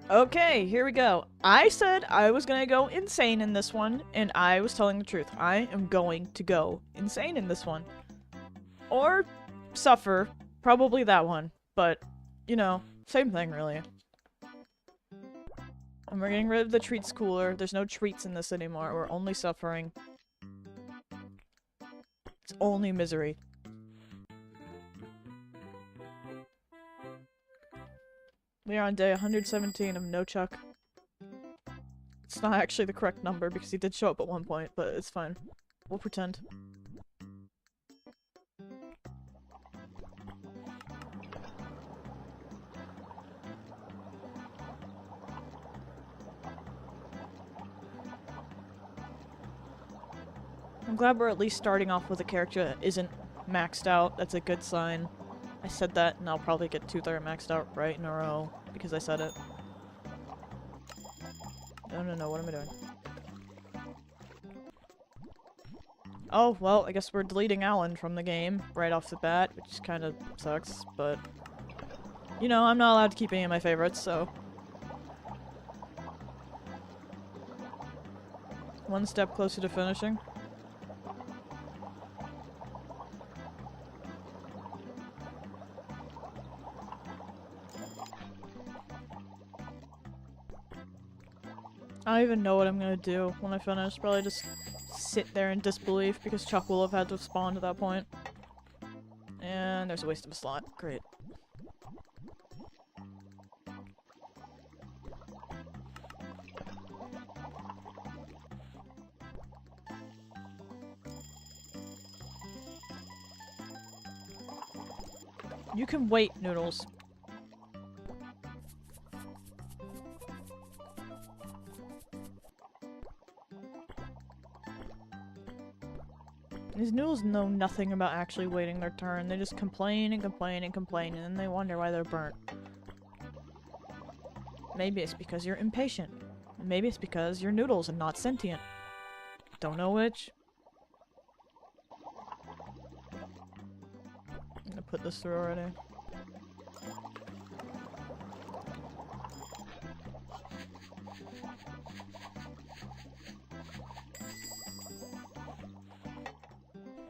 Okay, here we go. I said I was gonna go insane in this one, and I was telling the truth. I am going to go insane in this one. Or suffer. Probably that one. But, you know, same thing, really. And we're getting rid of the treats cooler. There's no treats in this anymore. We're only suffering. It's only misery. We are on day 117 of No Chuck. It's not actually the correct number because he did show up at one point, but it's fine. We'll pretend. I'm glad we're at least starting off with a character that isn't maxed out. That's a good sign. I said that, and I'll probably get 2 that are maxed out right in a row because I said it. No, what am I doing? Oh, well, I guess we're deleting Alan from the game right off the bat, which kind of sucks, but... You know, I'm not allowed to keep any of my favorites, so... One step closer to finishing. I don't even know what I'm gonna do when I finish. Probably just sit there in disbelief because Chuck will have had to spawn to that point. And there's a waste of a slot. Great. You can wait, Noodles. These noodles know nothing about actually waiting their turn. They just complain and complain and complain, and then they wonder why they're burnt. Maybe it's because you're impatient. Maybe it's because you're noodles and not sentient. Don't know which. I'm gonna put this through already.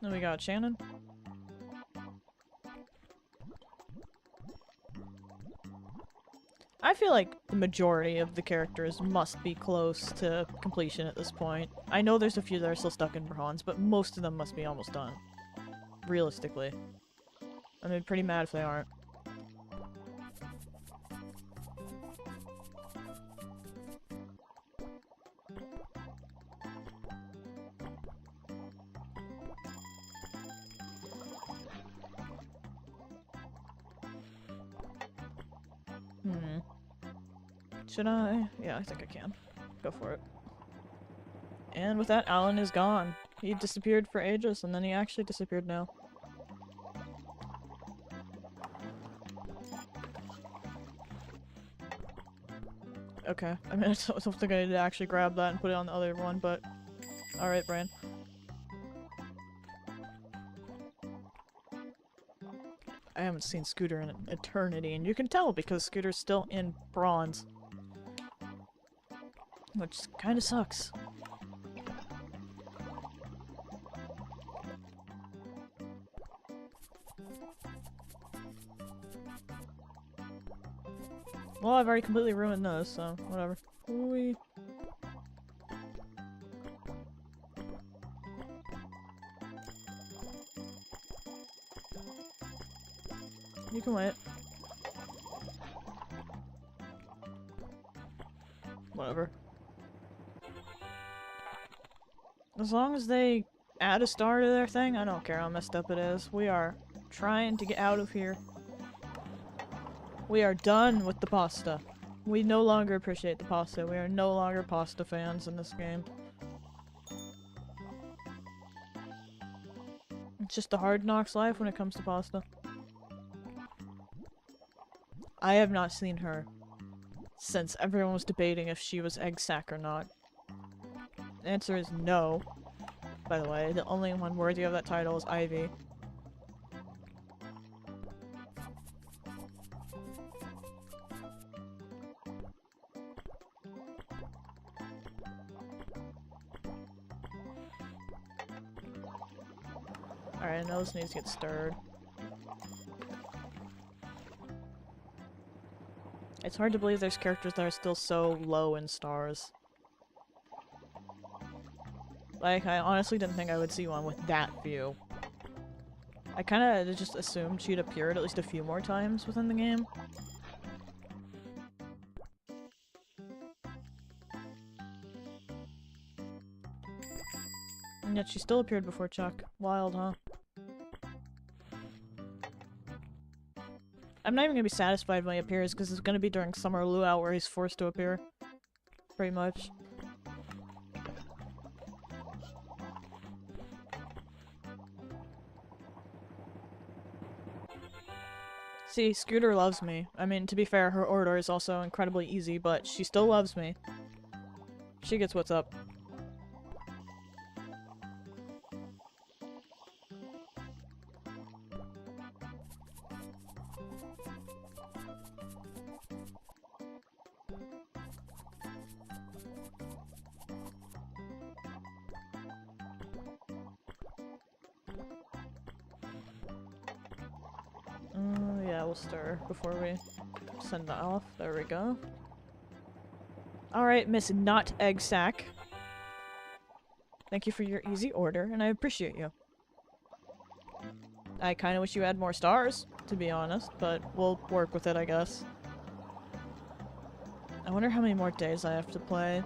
Then we got Shannon. I feel like the majority of the characters must be close to completion at this point. I know there's a few that are still stuck in bronze, but most of them must be almost done. Realistically. I'd be pretty mad if they aren't. Should I? Yeah, I think I can. Go for it. And with that, Alan is gone. He disappeared for ages, and then he actually disappeared now. Okay, I mean, I don't think I need to actually grab that and put it on the other one, but... Alright, Brian. I haven't seen Scooter in an eternity, and you can tell because Scooter's still in bronze. Which kinda sucks. Well, I've already completely ruined those, so whatever. Whee. You can wait. Whatever. As long as they add a star to their thing, I don't care how messed up it is. We are trying to get out of here. We are done with the pasta. We no longer appreciate the pasta. We are no longer pasta fans in this game. It's just the hard knocks life when it comes to pasta. I have not seen her since everyone was debating if she was egg sack or not. The answer is no. By the way, the only one worthy of that title is Ivy. Alright, I know this needs to get stirred. It's hard to believe there's characters that are still so low in stars. Like, I honestly didn't think I would see one with that few. I kinda just assumed she'd appeared at least a few more times within the game. And yet she still appeared before Chuck. Wild, huh? I'm not even gonna be satisfied when he appears, because it's gonna be during Summer Luau where he's forced to appear. Pretty much. See, Scooter loves me. I mean, to be fair, her order is also incredibly easy, but she still loves me. She gets what's up. Yeah, we'll stir before we send that off. There we go. Alright, Miss Not Egg Sack. Thank you for your easy order, and I appreciate you. I kinda wish you had more stars, to be honest, but we'll work with it, I guess. I wonder how many more days I have to play.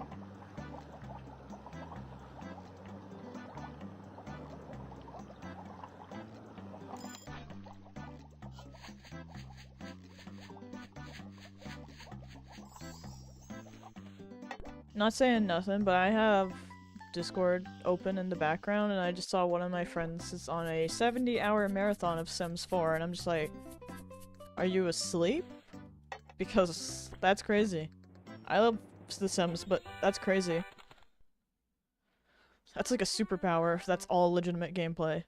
Not saying nothing, but I have Discord open in the background, and I just saw one of my friends is on a 70-hour marathon of Sims 4, and I'm just like, are you asleep? Because that's crazy. I love The Sims, but that's crazy. That's like a superpower if that's all legitimate gameplay.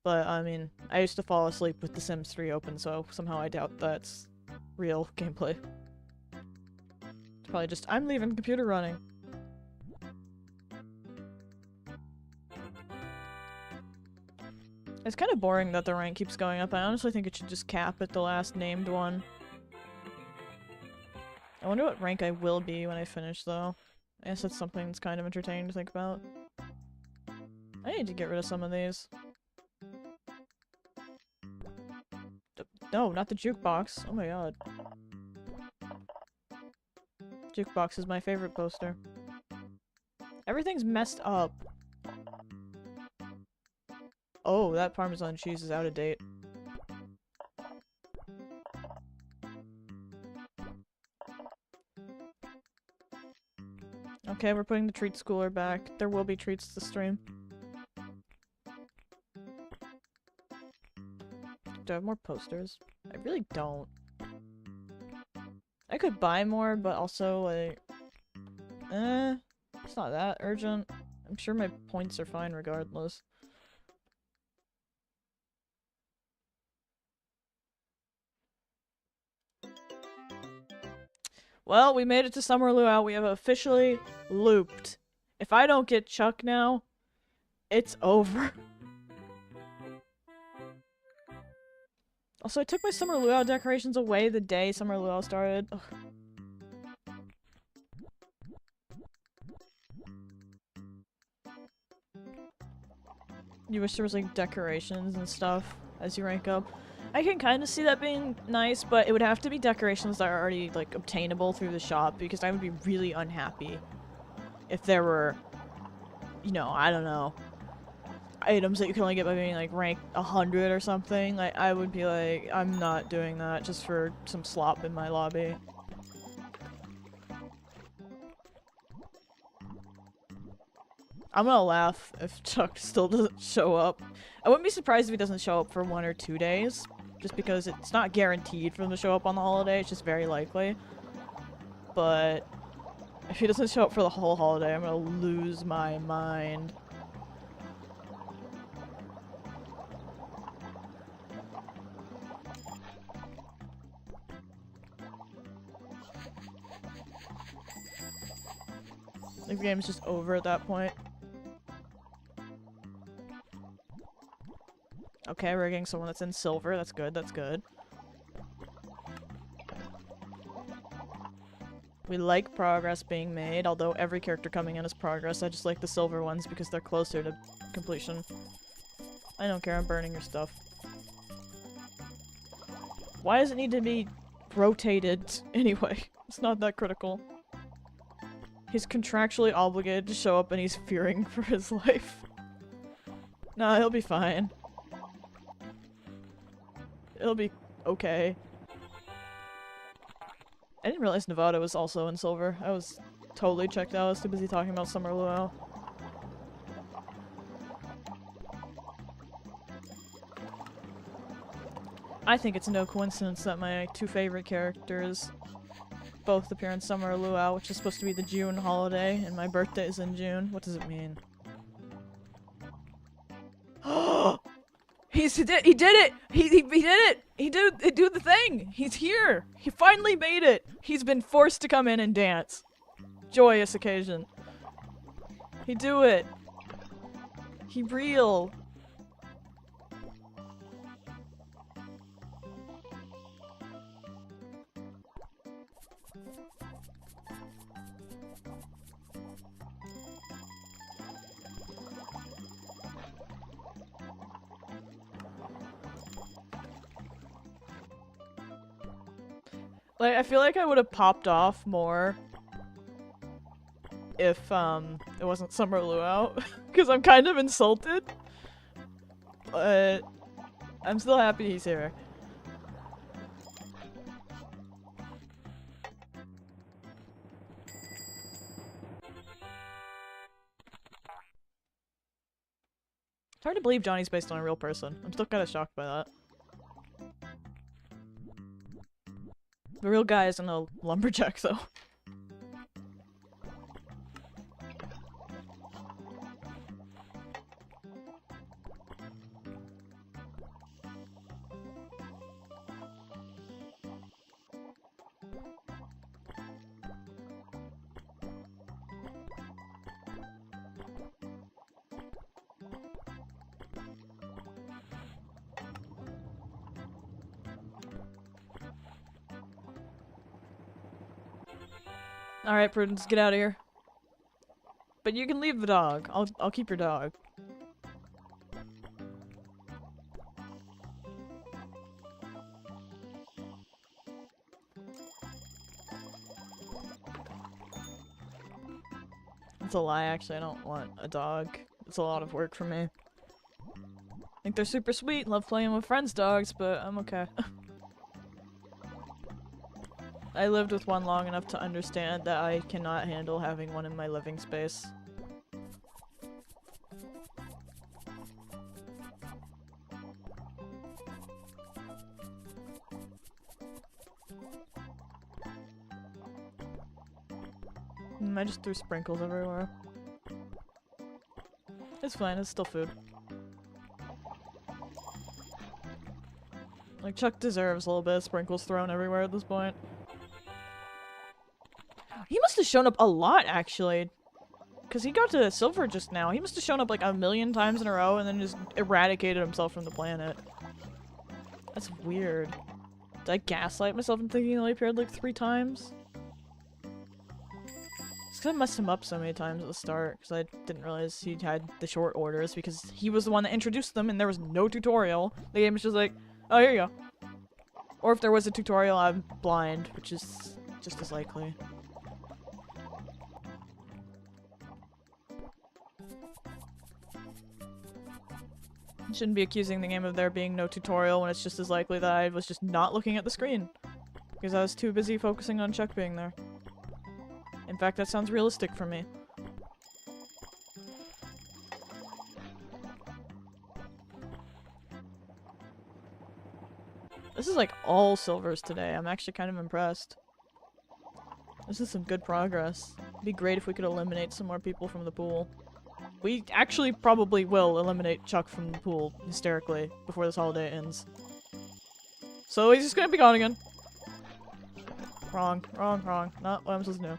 But, I mean, I used to fall asleep with The Sims 3 open, so somehow I doubt that's real gameplay. Probably just, I'm leaving the computer running. It's kind of boring that the rank keeps going up. I honestly think it should just cap at the last named one. I wonder what rank I will be when I finish, though. I guess that's something that's kind of entertaining to think about. I need to get rid of some of these. No, not the jukebox. Oh my god. Jukebox is my favorite poster. Everything's messed up. Oh, that Parmesan cheese is out of date. Okay, we're putting the treat schooler back. There will be treats to stream. Do I have more posters? I really don't. I could buy more, but also, like... it's not that urgent. I'm sure my points are fine regardless. Well, we made it to Summer Luau. We have officially looped. If I don't get Chuck now, it's over. Also, I took my Summer Luau decorations away the day Summer Luau started. Ugh. You wish there was, like, decorations and stuff as you rank up. I can kind of see that being nice, but it would have to be decorations that are already, like, obtainable through the shop, because I would be really unhappy if there were, you know, I don't know, items that you can only get by being, like, rank 100 or something. Like, I would be like, I'm not doing that just for some slop in my lobby. I'm gonna laugh if Chuck still doesn't show up. I wouldn't be surprised if he doesn't show up for 1 or 2 days, just because it's not guaranteed for him to show up on the holiday, it's just very likely. But if he doesn't show up for the whole holiday, I'm gonna lose my mind. The game's just over at that point. Okay, we're getting someone that's in silver. That's good, that's good. We like progress being made, although every character coming in is progress. I just like the silver ones because they're closer to completion. I don't care, I'm burning your stuff. Why does it need to be rotated anyway? It's not that critical. He's contractually obligated to show up and he's fearing for his life. Nah, he'll be fine. It'll be okay. I didn't realize Nevada was also in silver. I was totally checked out. I was too busy talking about Summer Luau. I think it's no coincidence that my two favorite characters both appear in Summer Luau, which is supposed to be the June holiday, and my birthday is in June. What does it mean? He did it! He did it! He did the thing! He's here! He finally made it! He's been forced to come in and dance. Joyous occasion. He do it! He real! Like, I feel like I would have popped off more if, it wasn't Summer Luau, because I'm kind of insulted. But I'm still happy he's here. It's hard to believe Johnny's based on a real person. I'm still kind of shocked by that. The real guy isn't a lumberjack, though. Alright, Prudence, get out of here. But you can leave the dog. I'll keep your dog. That's a lie, actually. I don't want a dog. It's a lot of work for me. I think they're super sweet, love playing with friends' dogs, but I'm okay. I lived with one long enough to understand that I cannot handle having one in my living space. I just threw sprinkles everywhere. It's fine, it's still food. Like, Chuck deserves a little bit of sprinkles thrown everywhere at this point. He must have shown up a lot, actually. Because he got to silver just now. He must have shown up like a million times in a row and then just eradicated himself from the planet. That's weird. Did I gaslight myself into thinking he only appeared like 3 times? It's because I messed him up so many times at the start, because I didn't realize he had the short orders, because he was the one that introduced them and there was no tutorial. The game was just like, oh, here you go. Or if there was a tutorial, I'm blind, which is just as likely. Shouldn't be accusing the game of there being no tutorial when it's just as likely that I was just not looking at the screen. Because I was too busy focusing on Chuck being there. In fact, that sounds realistic for me. This is like all silvers today. I'm actually kind of impressed. This is some good progress. It'd be great if we could eliminate some more people from the pool. We actually probably will eliminate Chuck from the pool hysterically before this holiday ends. So he's just gonna be gone again. Wrong, wrong, wrong. Not what I'm supposed to do.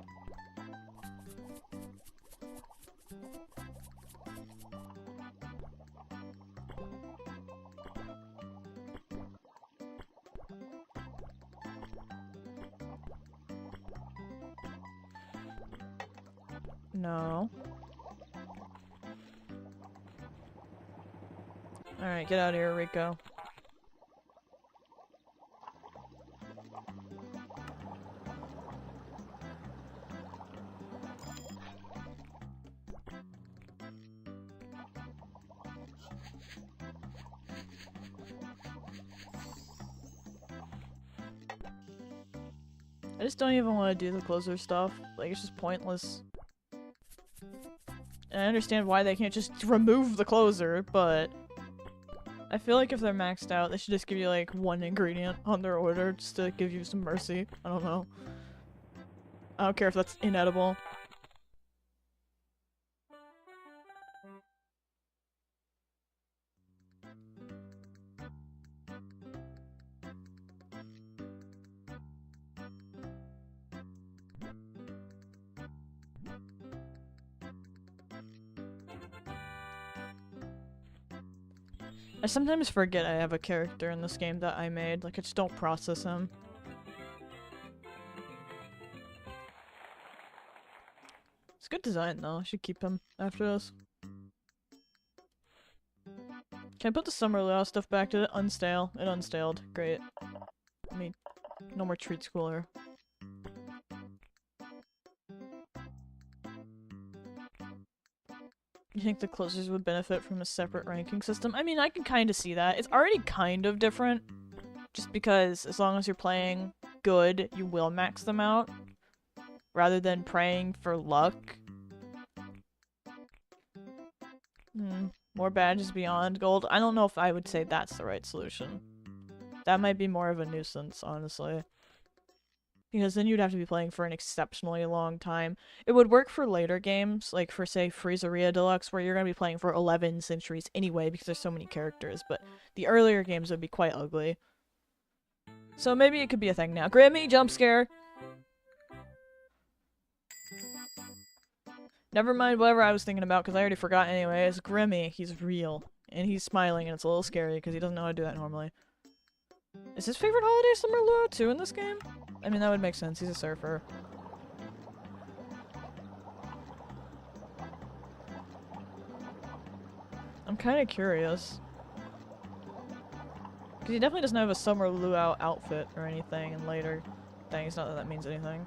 No. Alright, get out of here, Rico. I just don't even want to do the closer stuff. Like, it's just pointless. And I understand why they can't just remove the closer, but I feel like if they're maxed out, they should just give you, like, one ingredient on their order just to give you some mercy. I don't know. I don't care if that's inedible. I sometimes forget I have a character in this game that I made, like I just don't process him. It's good design though, I should keep him after this. Can I put the summer layout stuff back to it? Unstale. It unstaled. Great. I mean, no more treats cooler. You think the closers would benefit from a separate ranking system? I mean, I can kind of see that. It's already kind of different. Just because as long as you're playing good, you will max them out. Rather than praying for luck. More badges beyond gold. I don't know if I would say that's the right solution. That might be more of a nuisance, honestly. Because then you'd have to be playing for an exceptionally long time. It would work for later games, like for, say, Freezeria Deluxe, where you're going to be playing for 11 centuries anyway because there's so many characters, but the earlier games would be quite ugly. So maybe it could be a thing now. Grimmy, jump scare! Never mind whatever I was thinking about, because I already forgot anyway. It's Grimmy. He's real. And he's smiling, and it's a little scary, because he doesn't know how to do that normally. Is his favorite holiday Summer Luau too in this game? I mean, that would make sense. He's a surfer. I'm kind of curious. Because he definitely doesn't have a Summer Luau outfit or anything in later things. Not that that means anything.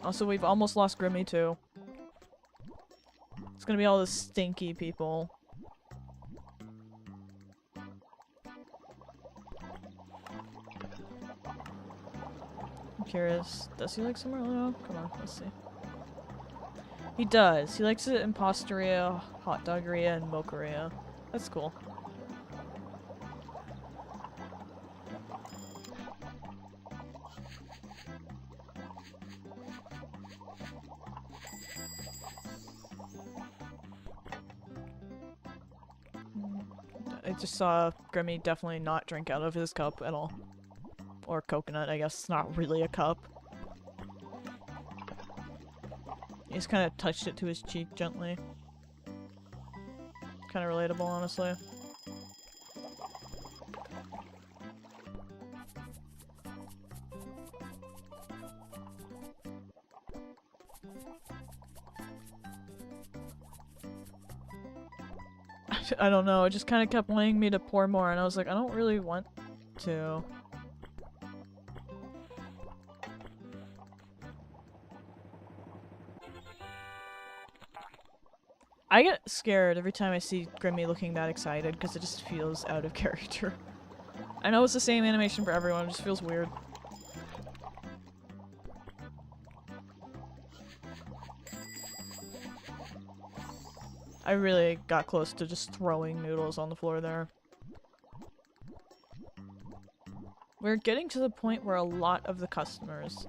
Also, we've almost lost Grimmy too. It's gonna be all the stinky people. Curious. Does he like Summer Luau? Come on, let's see. He does. He likes it in Pastaria, Hot Doggeria, and Mocharia. That's cool. I just saw Grimmy definitely not drink out of his cup at all. Or coconut, I guess it's not really a cup. He just kind of touched it to his cheek gently. Kind of relatable, honestly. I don't know, it just kind of kept wanting me to pour more, and I was like, I don't really want to. I get scared every time I see Grimmy looking that excited, because it just feels out of character. I know it's the same animation for everyone, it just feels weird. I really got close to just throwing noodles on the floor there. We're getting to the point where a lot of the customers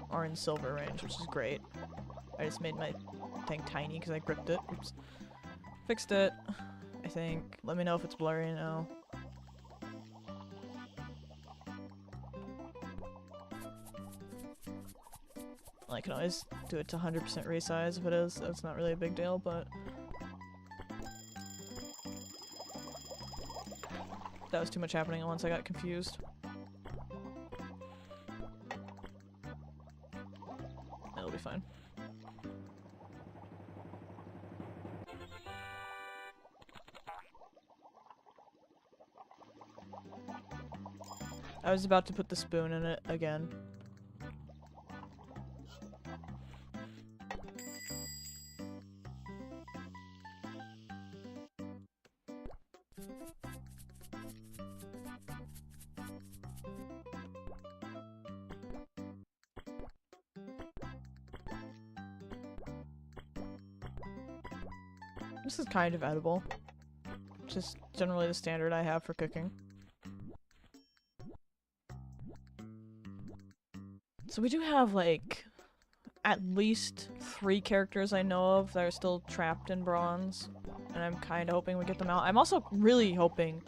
are in silver range, which is great. I just made my thing tiny because I gripped it. Oops. Fixed it, I think. Let me know if it's blurry now. I can always do it to 100% resize if it is. That's not really a big deal, but... that was too much happening at once, I got confused. fine. I was about to put the spoon in it again. This is kind of edible. Just generally the standard I have for cooking. So we do have, like, at least 3 characters I know of that are still trapped in bronze. And I'm kind of hoping we get them out. I'm also really hoping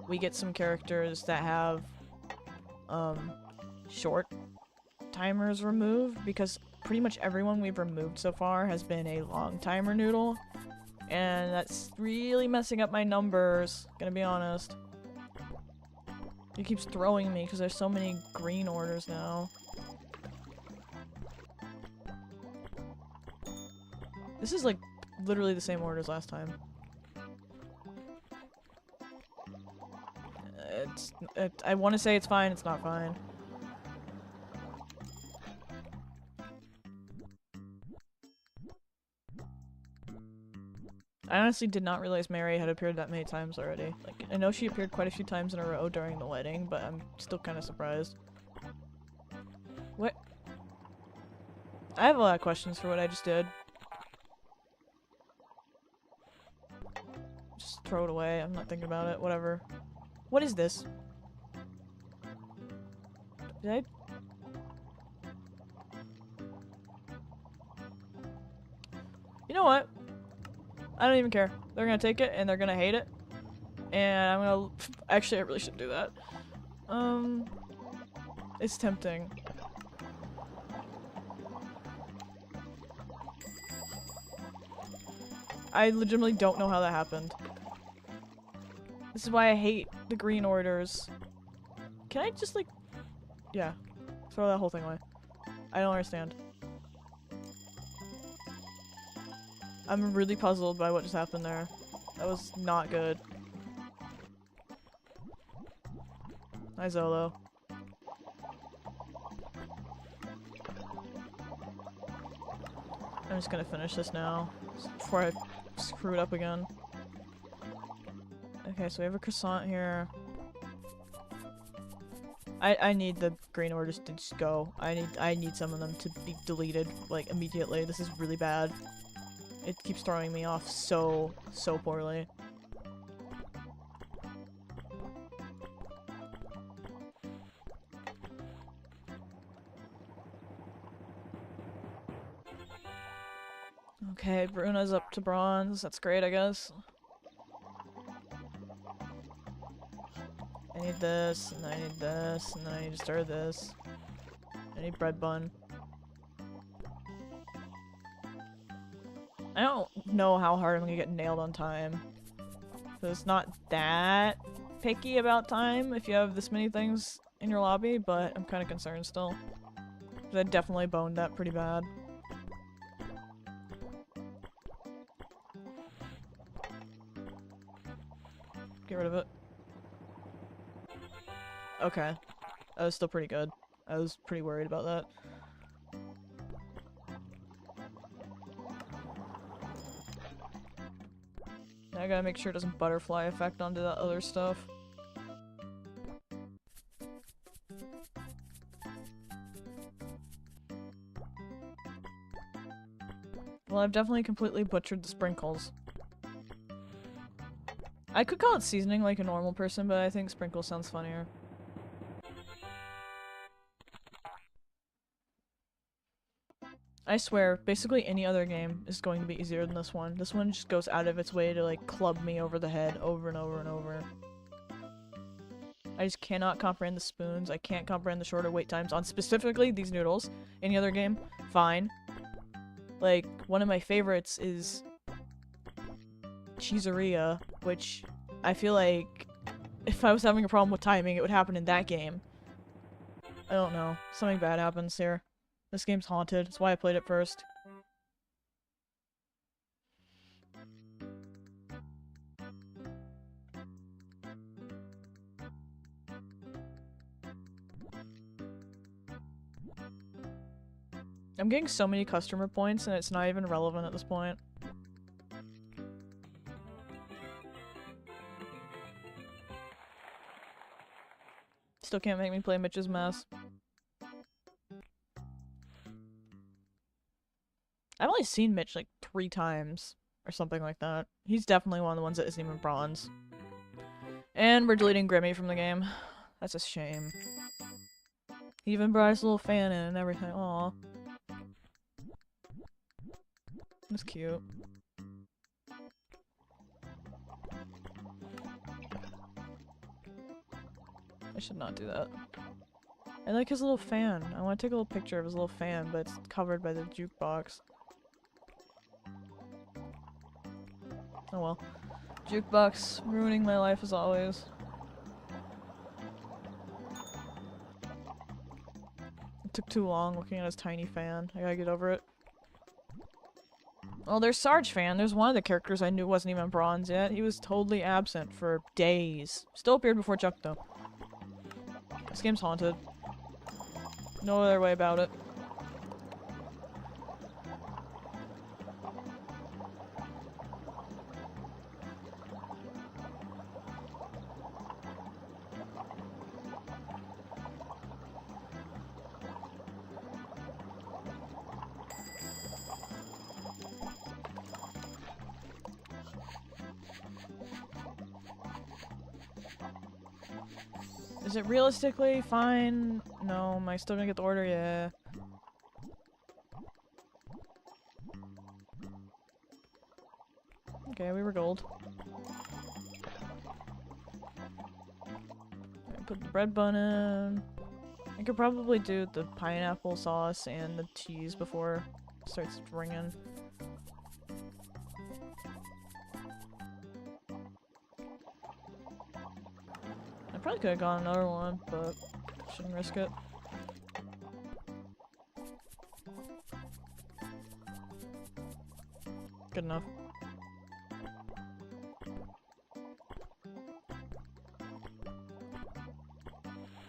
we get some characters that have, short timers removed. Because pretty much everyone we've removed so far has been a long timer noodle. And that's really messing up my numbers, gonna be honest. He keeps throwing me because there's so many green orders now. This is like literally the same order as last time. I want to say it's fine, it's not fine. I honestly did not realize Mary had appeared that many times already. Like, I know she appeared quite a few times in a row during the wedding, but I'm still kind of surprised. What? I have a lot of questions for what I just did. Just throw it away. I'm not thinking about it. Whatever. What is this? Did I? You know what? I don't even care. They're gonna take it and they're gonna hate it. And I'm gonna... Actually, I really shouldn't do that. It's tempting. I legitimately don't know how that happened. This is why I hate the green orders. Can I just, like... Yeah. Throw that whole thing away. I don't understand. I'm really puzzled by what just happened there. That was not good. Hi, Zolo. I'm just gonna finish this now before I screw it up again. Okay, so we have a croissant here. I need the green orders to just go. I need some of them to be deleted, like, immediately. This is really bad. It keeps throwing me off so poorly. Okay, Bruna's up to bronze. That's great, I guess. I need this, and I need this, and then I need to start this. I need bread bun. I don't know how hard I'm gonna get nailed on time. So it's not that picky about time if you have this many things in your lobby, but I'm kind of concerned still. 'Cause I definitely boned that pretty bad. Get rid of it. Okay. That was still pretty good. I was pretty worried about that. Now I gotta make sure it doesn't butterfly effect onto that other stuff. Well, I've definitely completely butchered the sprinkles. I could call it seasoning like a normal person, but I think sprinkles sounds funnier. I swear, basically any other game is going to be easier than this one. This one just goes out of its way to, like, club me over the head over and over and over. I just cannot comprehend the spoons. I can't comprehend the shorter wait times on specifically these noodles. Any other game, fine. Like, one of my favorites is Cheeseria, which I feel like if I was having a problem with timing, it would happen in that game. I don't know. Something bad happens here. This game's haunted. That's why I played it first. I'm getting so many customer points and it's not even relevant at this point. Still can't make me play Mitch's mess. I've only seen Mitch like 3 times or something like that. He's definitely one of the ones that isn't even bronze. And we're deleting Grimmy from the game. That's a shame. He even brought his little fan in and everything. Aw. That's cute. I should not do that. I like his little fan. I want to take a little picture of his little fan, but it's covered by the jukebox. Oh well. Jukebox ruining my life as always. It took too long looking at his tiny fan. I gotta get over it. Well, there's Sarge Fan. There's one of the characters I knew wasn't even bronze yet. He was totally absent for days. Still appeared before Chuck, though. This game's haunted. No other way about it. Is it realistically fine? No, am I still gonna get the order? Yeah. Okay, we were gold. Put the bread bun in. I could probably do the pineapple sauce and the cheese before it starts ringing. I probably could have gone another one, but shouldn't risk it. Good enough.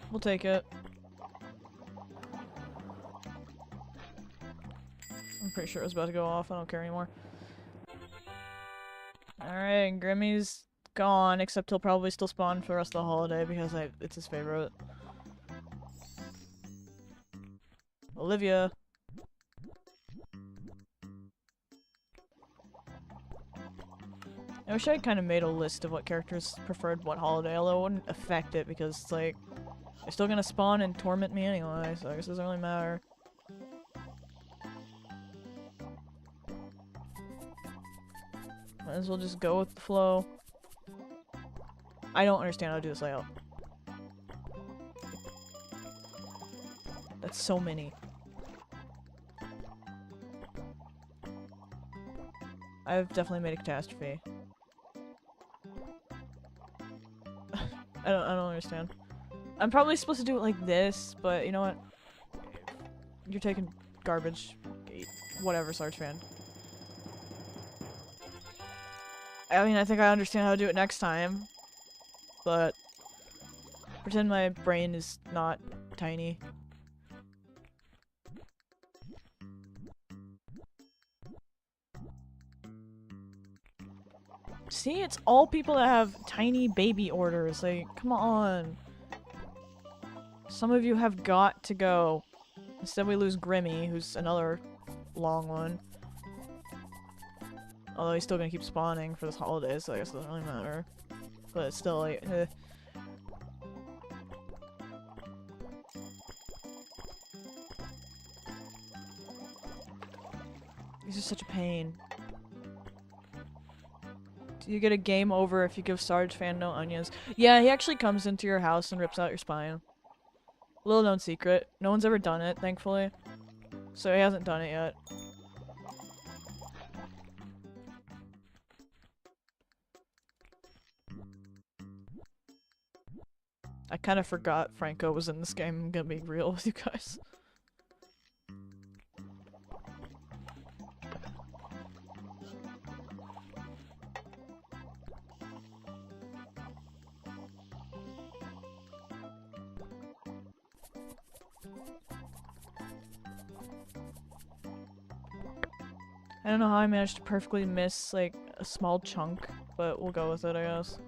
We'll take it. I'm pretty sure it was about to go off. I don't care anymore. Alright, Grimmy's gone, except he'll probably still spawn for the rest of the holiday because it's his favorite. Olivia. I wish I kind of made a list of what characters preferred what holiday, although it wouldn't affect it because it's like, they're still gonna spawn and torment me anyway, so I guess it doesn't really matter. Might as well just go with the flow. I don't understand how to do this layout. That's so many. I've definitely made a catastrophe. I don't understand. I'm probably supposed to do it like this, but you know what? You're taking garbage. Whatever, Sarge Fan. I mean, I think I understand how to do it next time. But pretend my brain is not tiny. See, it's all people that have tiny baby orders. Like, come on. Some of you have got to go. Instead we lose Grimmy, who's another long one. Although he's still gonna keep spawning for this holiday, so I guess it doesn't really matter. But it's still like, These are such a pain. Do you get a game over if you give Sarge Fan no onions? Yeah, he actually comes into your house and rips out your spine. Little known secret. No one's ever done it, thankfully. So he hasn't done it yet. I kind of forgot Franco was in this game, I'm gonna be real with you guys. I don't know how I managed to perfectly miss, like, a small chunk, but we'll go with it, I guess.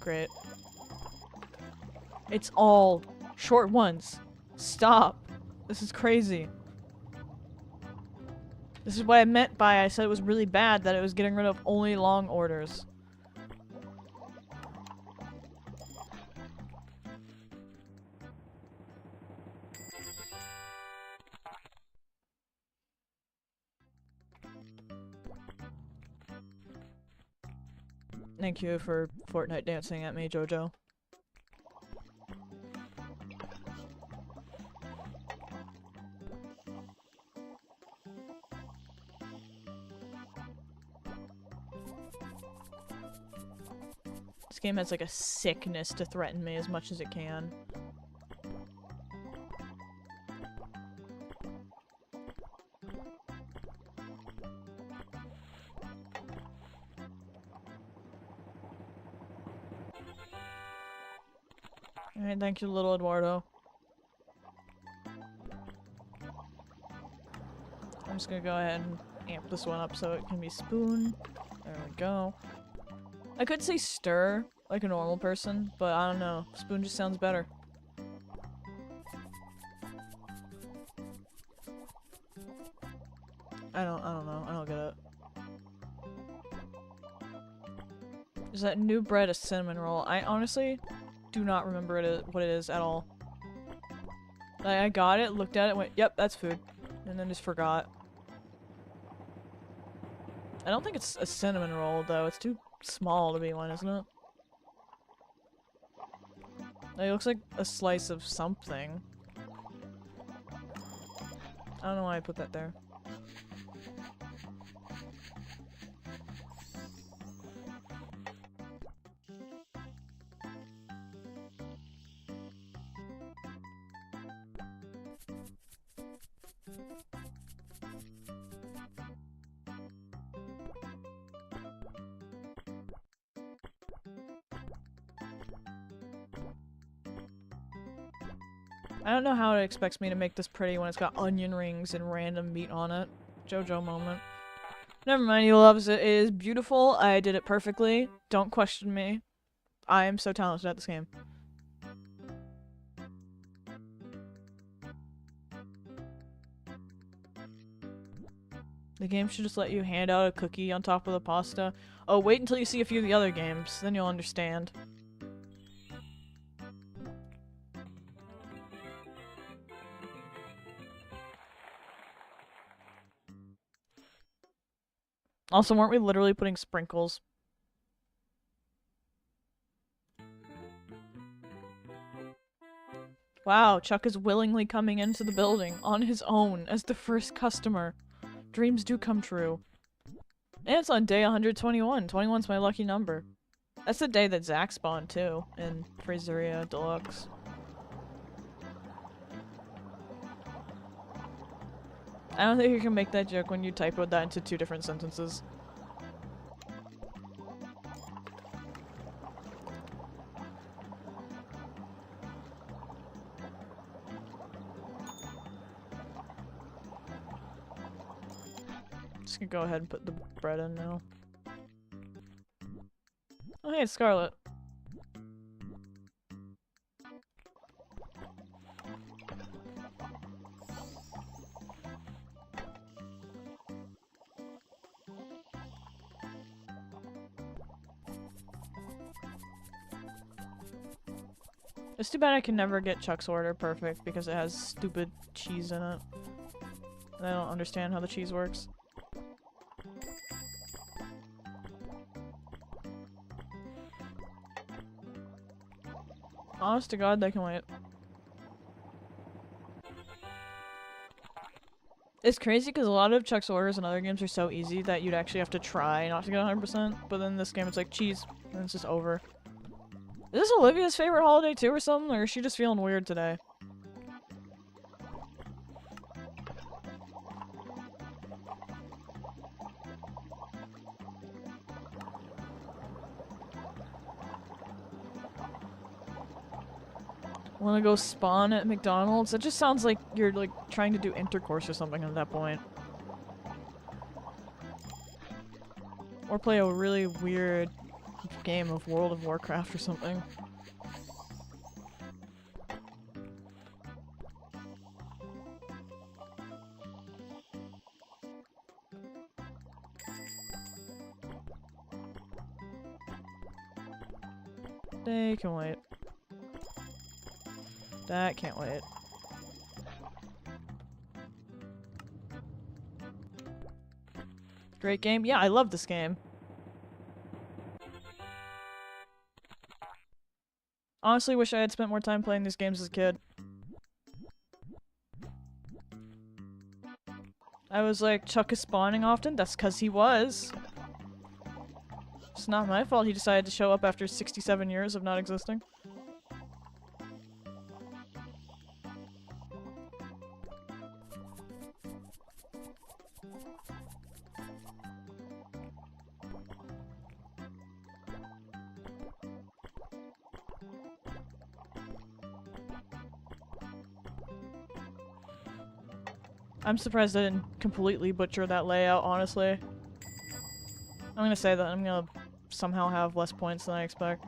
Great. It's all short ones. Stop. This is crazy. This is what I meant by I said it was really bad that it was getting rid of only long orders. Thank you for Fortnite dancing at me, Jojo. This game has like a sickness to threaten me as much as it can. Alright, thank you, little Eduardo. I'm just gonna go ahead and amp this one up so it can be spoon. There we go. I could say stir, like a normal person, but I don't know. Spoon just sounds better. I don't know. I don't get it. Is that new bread a cinnamon roll? I honestly do not remember what it is at all. Like, I got it, looked at it, went, yep, that's food. And then just forgot. I don't think it's a cinnamon roll, though. It's too small to be one, isn't it? It looks like a slice of something. I don't know why I put that there. I don't know how it expects me to make this pretty when it's got onion rings and random meat on it. JoJo moment. Never mind, he loves it. It is beautiful. I did it perfectly. Don't question me. I am so talented at this game. The game should just let you hand out a cookie on top of the pasta. Oh, wait until you see a few of the other games, then you'll understand. Also, weren't we literally putting sprinkles? Wow, Chuck is willingly coming into the building on his own as the first customer. Dreams do come true. And it's on day 121. 21's my lucky number. That's the day that Zach spawned too, in Pastaria Deluxe. I don't think you can make that joke when you typoed that into 2 different sentences. Just gonna go ahead and put the bread in now. Oh hey, it's Scarlet. It's too bad I can never get Chuck's order perfect because it has stupid cheese in it. And I don't understand how the cheese works. Honest to God, they can wait. It's crazy because a lot of Chuck's orders in other games are so easy that you'd actually have to try not to get 100%, but then this game it's like cheese, and it's just over. Is this Olivia's favorite holiday too or something, or is she just feeling weird today? Wanna go spawn at McDonald's? It just sounds like you're, like, trying to do intercourse or something at that point. Or play a really weird game of World of Warcraft or something. They can wait. That can't wait. Great game? Yeah, I love this game. Honestly, wish I had spent more time playing these games as a kid. I was like, Chuck is spawning often? That's because he was. It's not my fault he decided to show up after 67 years of not existing. I'm surprised I didn't completely butcher that layout, honestly. I'm gonna say that I'm gonna somehow have less points than I expect.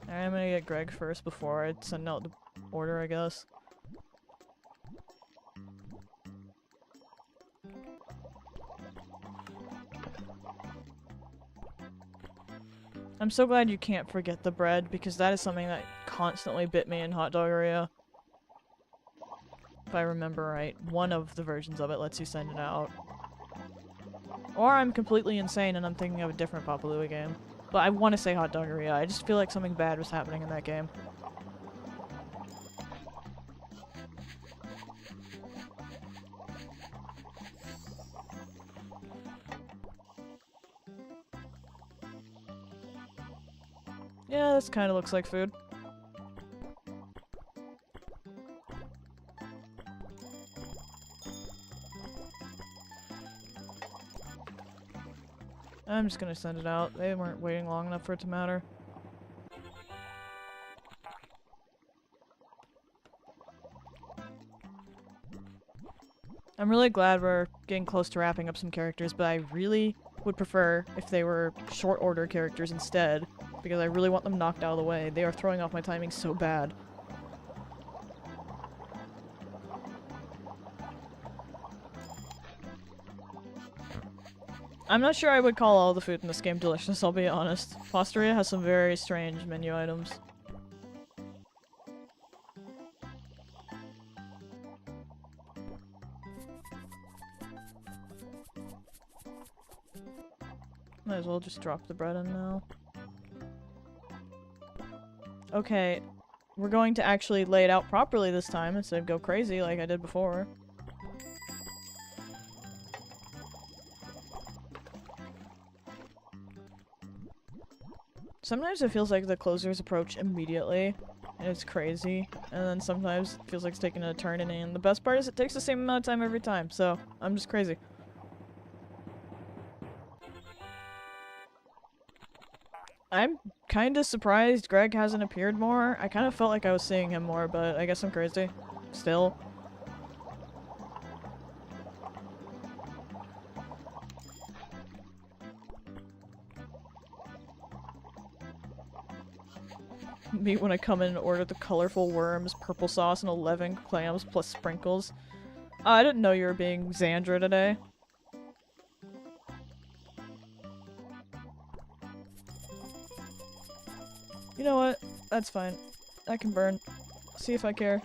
Alright, I'm gonna get Greg first before I send out the order, I guess. I'm so glad you can't forget the bread, because that is something that constantly bit me in Hot Doggeria. If I remember right, one of the versions of it lets you send it out. Or I'm completely insane and I'm thinking of a different Papa Louie game. But I want to say Hot Doggeria, I just feel like something bad was happening in that game. Yeah, this kind of looks like food. I'm just gonna send it out. They weren't waiting long enough for it to matter. I'm really glad we're getting close to wrapping up some characters, but I really would prefer if they were short order characters instead, because I really want them knocked out of the way. They are throwing off my timing so bad. I'm not sure I would call all the food in this game delicious, I'll be honest. Pastaria has some very strange menu items. Might as well just drop the bread in now. Okay, we're going to actually lay it out properly this time instead of go crazy like I did before. Sometimes it feels like the closers approach immediately, and it's crazy, and then sometimes it feels like it's taking an eternity, and the best part is it takes the same amount of time every time, so I'm just crazy. I'm kinda surprised Greg hasn't appeared more. I kinda felt like I was seeing him more, but I guess I'm crazy. Still. Me when I come in and order the colorful worms, purple sauce, and 11 clams plus sprinkles. I didn't know you were being Xandra today. You know what? That's fine. I can burn. See if I care.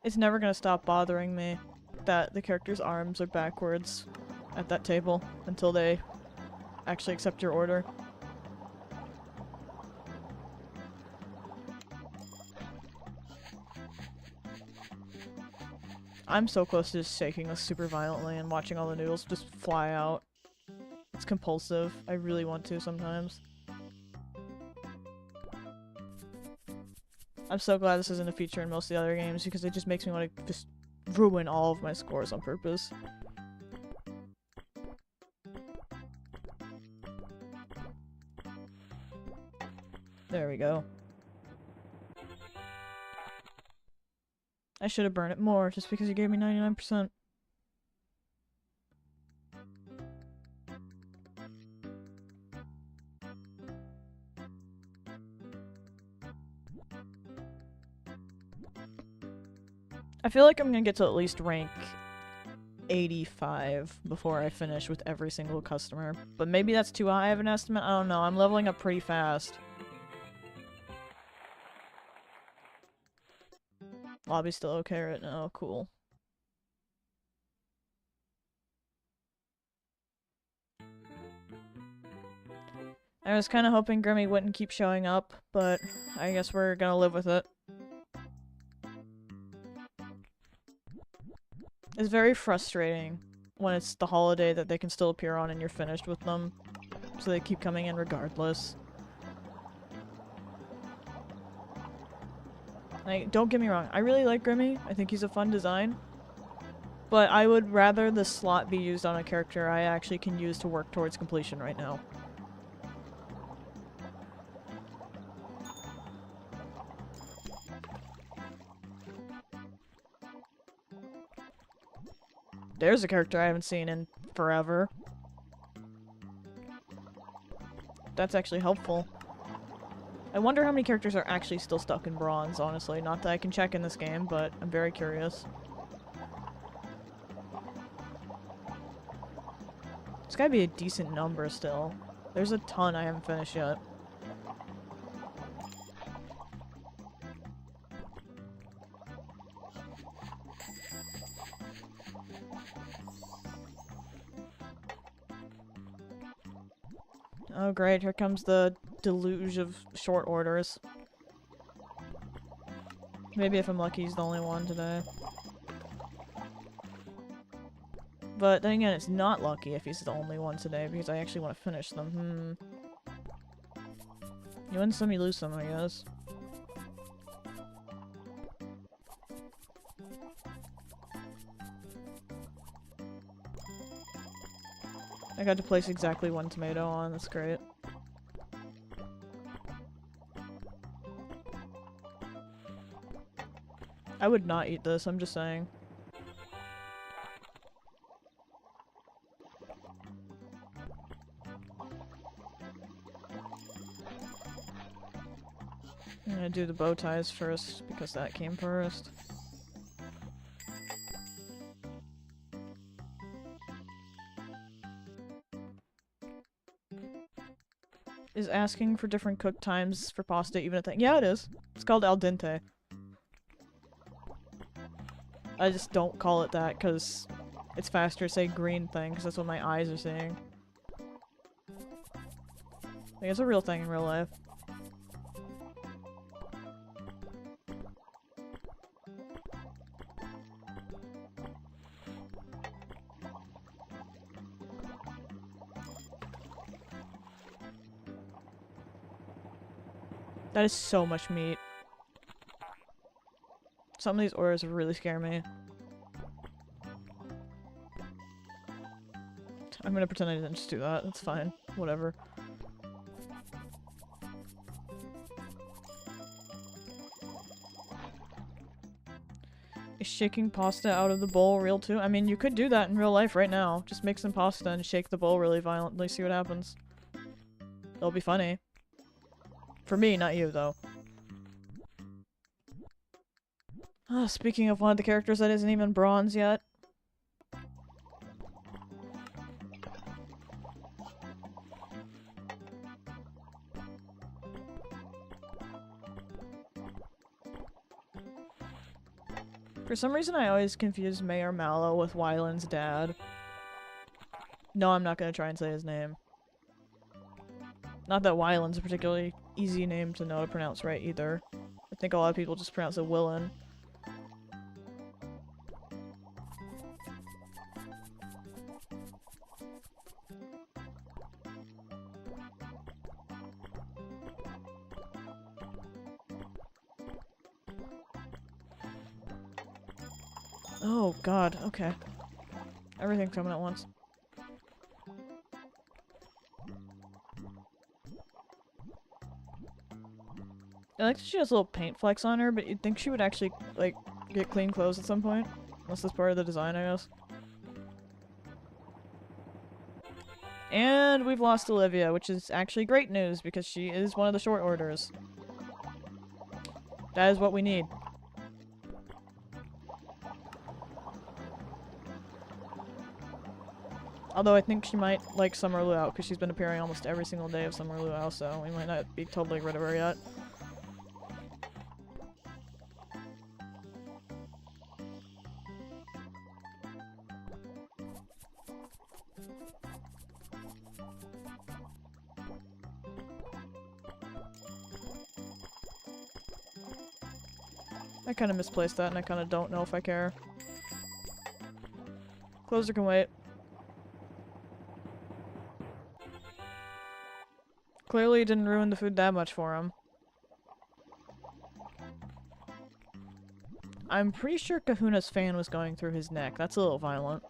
It's never gonna stop bothering me that the character's arms are backwards at that table until they actually accept your order. I'm so close to just shaking this super violently and watching all the noodles just fly out. It's compulsive. I really want to sometimes. I'm so glad this isn't a feature in most of the other games because it just makes me want to just ruin all of my scores on purpose. There we go. I should have burned it more just because you gave me 99%. I feel like I'm gonna get to at least rank 85 before I finish with every single customer. But maybe that's too high of an estimate? I don't know. I'm leveling up pretty fast. Lobby's still okay right now. Cool. I was kind of hoping Grimmy wouldn't keep showing up, but I guess we're gonna live with it. It's very frustrating when it's the holiday that they can still appear on and you're finished with them. So they keep coming in regardless. Like, don't get me wrong, I really like Grimmy. I think he's a fun design. But I would rather the slot be used on a character I actually can use to work towards completion right now. There's a character I haven't seen in forever. That's actually helpful. I wonder how many characters are actually still stuck in bronze, honestly. Not that I can check in this game, but I'm very curious. It's gotta be a decent number still. There's a ton I haven't finished yet. Oh great, here comes the deluge of short orders. Maybe if I'm lucky he's the only one today. But then again, it's not lucky if he's the only one today, because I actually want to finish them. You win some, you lose some, I guess. I got to place exactly one tomato on, that's great. I would not eat this, I'm just saying. I'm gonna do the bow ties first, because that came first. Is asking for different cook times for pasta even a thing? Yeah, it is. It's called al dente. I just don't call it that because it's faster to say green thing because that's what my eyes are seeing. Like, it's a real thing in real life. That is so much meat. Some of these orders really scare me. I'm gonna pretend I didn't just do that. That's fine. Whatever. Is shaking pasta out of the bowl real too? I mean, you could do that in real life right now. Just make some pasta and shake the bowl really violently, see what happens. It'll be funny. For me, not you, though. Speaking of one of the characters that isn't even bronze yet. For some reason, I always confuse Mayor Mallow with Wyland's dad. No, I'm not gonna try and say his name. Not that Wyland's a particularly easy name to know to pronounce right, either. I think a lot of people just pronounce it Willan. Oh god, okay. Everything's coming at once. I like that she has little paint flecks on her, but you'd think she would actually, like, get clean clothes at some point. Unless that's part of the design, I guess. And we've lost Olivia, which is actually great news, because she is one of the short orders. That is what we need. Although I think she might like Summer Luau, because she's been appearing almost every single day of Summer Luau, so we might not be totally rid of her yet. I kind of misplaced that, and I kind of don't know if I care. Closer can wait. Clearly it didn't ruin the food that much for him. I'm pretty sure Kahuna's fan was going through his neck. That's a little violent.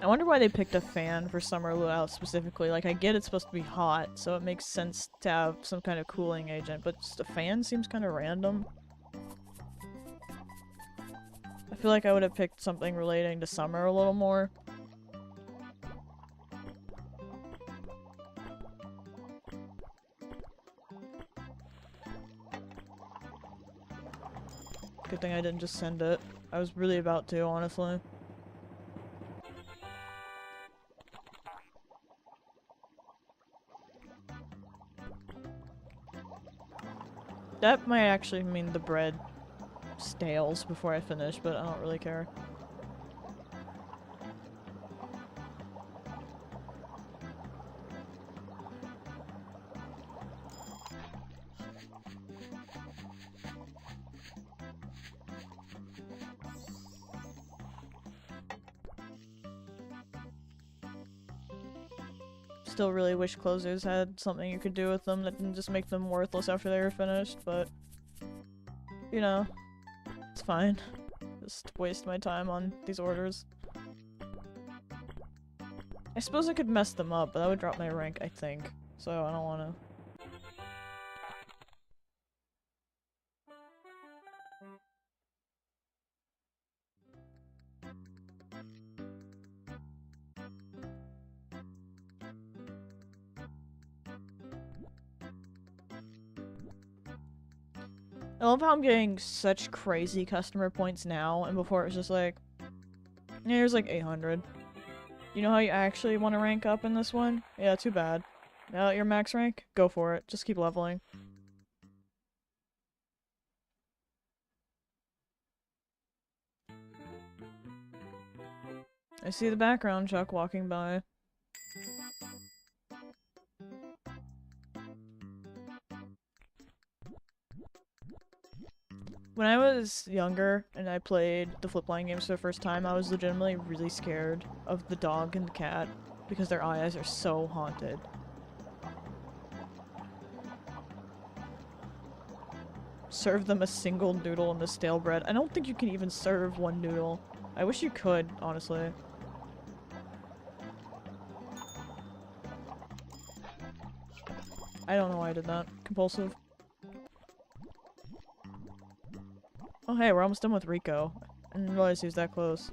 I wonder why they picked a fan for Summer Luau specifically. Like, I get it's supposed to be hot, so it makes sense to have some kind of cooling agent, but just a fan seems kind of random. I feel like I would have picked something relating to summer a little more. Good thing I didn't just send it. I was really about to, honestly. That might actually mean the bread stales before I finish, but I don't really care. Still really wish closers had something you could do with them that didn't just make them worthless after they were finished, but you know, it's fine. Just waste my time on these orders. I suppose I could mess them up, but that would drop my rank, I think. So I don't wanna. I love how I'm getting such crazy customer points now, and before it was just like, yeah, here's like 800. You know how you actually want to rank up in this one? Yeah, too bad. Now that you're max rank, go for it. Just keep leveling. I see the background Chuck walking by. When I was younger and I played the Flipline games for the first time, I was legitimately really scared of the dog and the cat because their eyes are so haunted. Serve them a single noodle in the stale bread. I don't think you can even serve one noodle. I wish you could, honestly. I don't know why I did that. Compulsive. Oh hey, we're almost done with Rico. I didn't realize he was that close.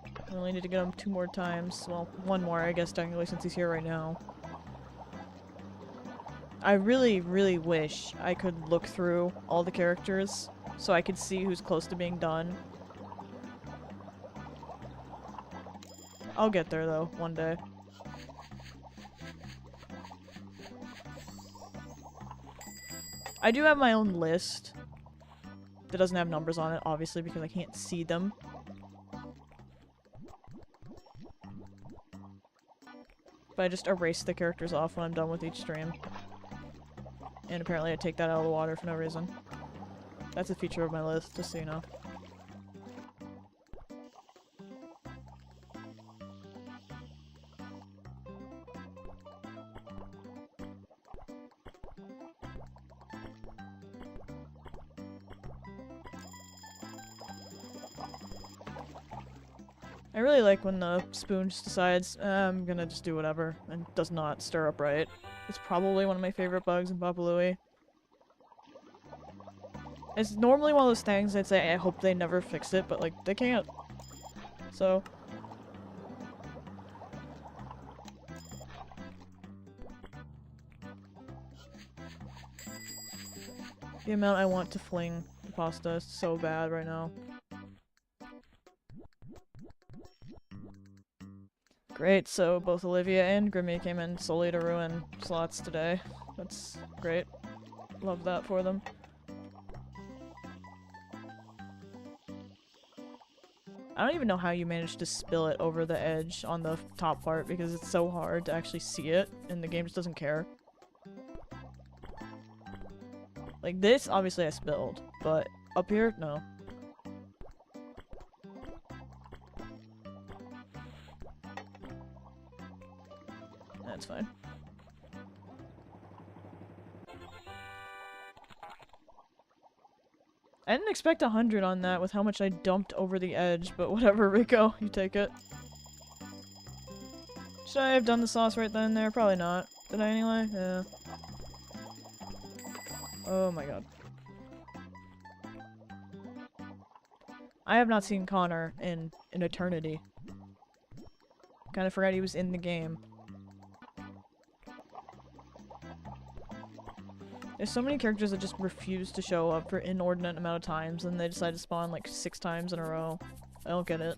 I only need to get him 2 more times. Well, 1 more, I guess, technically, since he's here right now. I really, really wish I could look through all the characters so I could see who's close to being done. I'll get there, though, one day. I do have my own list that doesn't have numbers on it, obviously, because I can't see them. But I just erase the characters off when I'm done with each stream. And apparently I take that out of the water for no reason. That's a feature of my list, just so you know. I really like when the spoon just decides, I'm gonna just do whatever, and does not stir up right. It's probably one of my favorite bugs in Papa Louie. It's normally one of those things I'd say I hope they never fix it, but like, they can't. So... the amount I want to fling the pasta is so bad right now. Great, so both Olivia and Grimmy came in solely to ruin slots today. That's great. Love that for them. I don't even know how you managed to spill it over the edge on the top part because it's so hard to actually see it and the game just doesn't care. Like this, obviously I spilled, but up here, no. That's fine. I didn't expect 100 on that with how much I dumped over the edge, but whatever, Rico, you take it. Should I have done the sauce right then and there? Probably not. Did I anyway? Yeah. Oh my god. I have not seen Connor in an eternity. Kinda forgot he was in the game. There's so many characters that just refuse to show up for inordinate amount of times and they decide to spawn like 6 times in a row. I don't get it.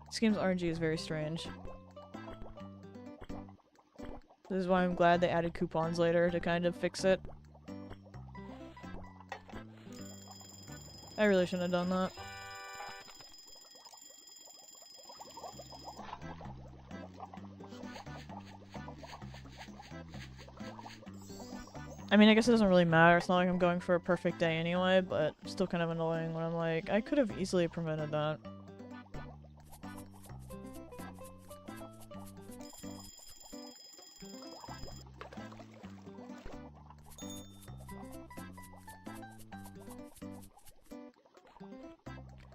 This game's RNG is very strange. This is why I'm glad they added coupons later to kind of fix it. I really shouldn't have done that. I mean, I guess it doesn't really matter. It's not like I'm going for a perfect day anyway, but still kind of annoying when I'm like, I could have easily prevented that.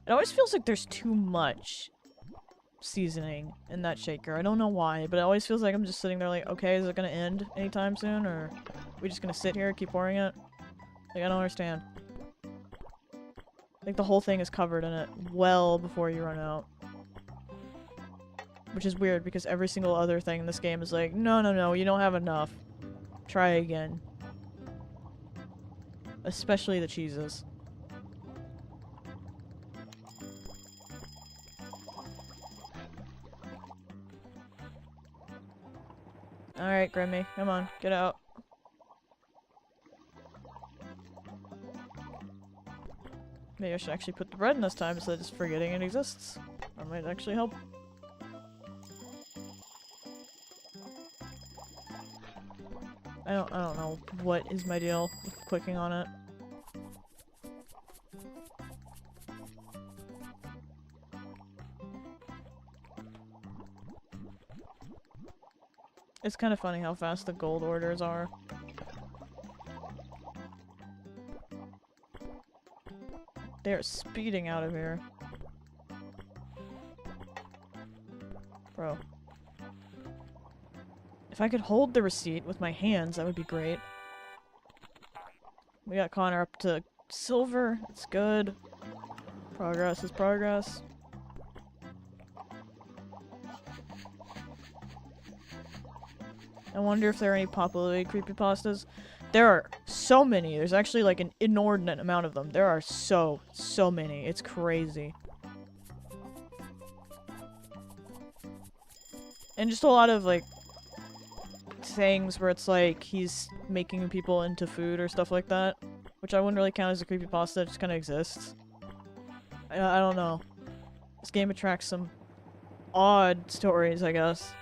It always feels like there's too much seasoning in that shaker. I don't know why, but it always feels like I'm just sitting there like, okay, is it gonna end anytime soon, or are we just gonna sit here and keep pouring it? Like, I don't understand. Like, the whole thing is covered in it well before you run out. Which is weird, because every single other thing in this game is like, no, no, no, you don't have enough. Try again. Especially the cheeses. Alright, Grimmy, come on, get out. Maybe I should actually put the bread in this time instead of just forgetting it exists. That might actually help. I don't know what is my deal with clicking on it. It's kind of funny how fast the gold orders are. They're speeding out of here. Bro. If I could hold the receipt with my hands, that would be great. We got Connor up to silver. It's good. Progress is progress. I wonder if there are any Papa Louie creepypastas. There are so many. There's actually like an inordinate amount of them. There are so many. It's crazy. And just a lot of like things where it's like he's making people into food or stuff like that. Which I wouldn't really count as a creepypasta, it just kind of exists. I don't know. This game attracts some odd stories, I guess.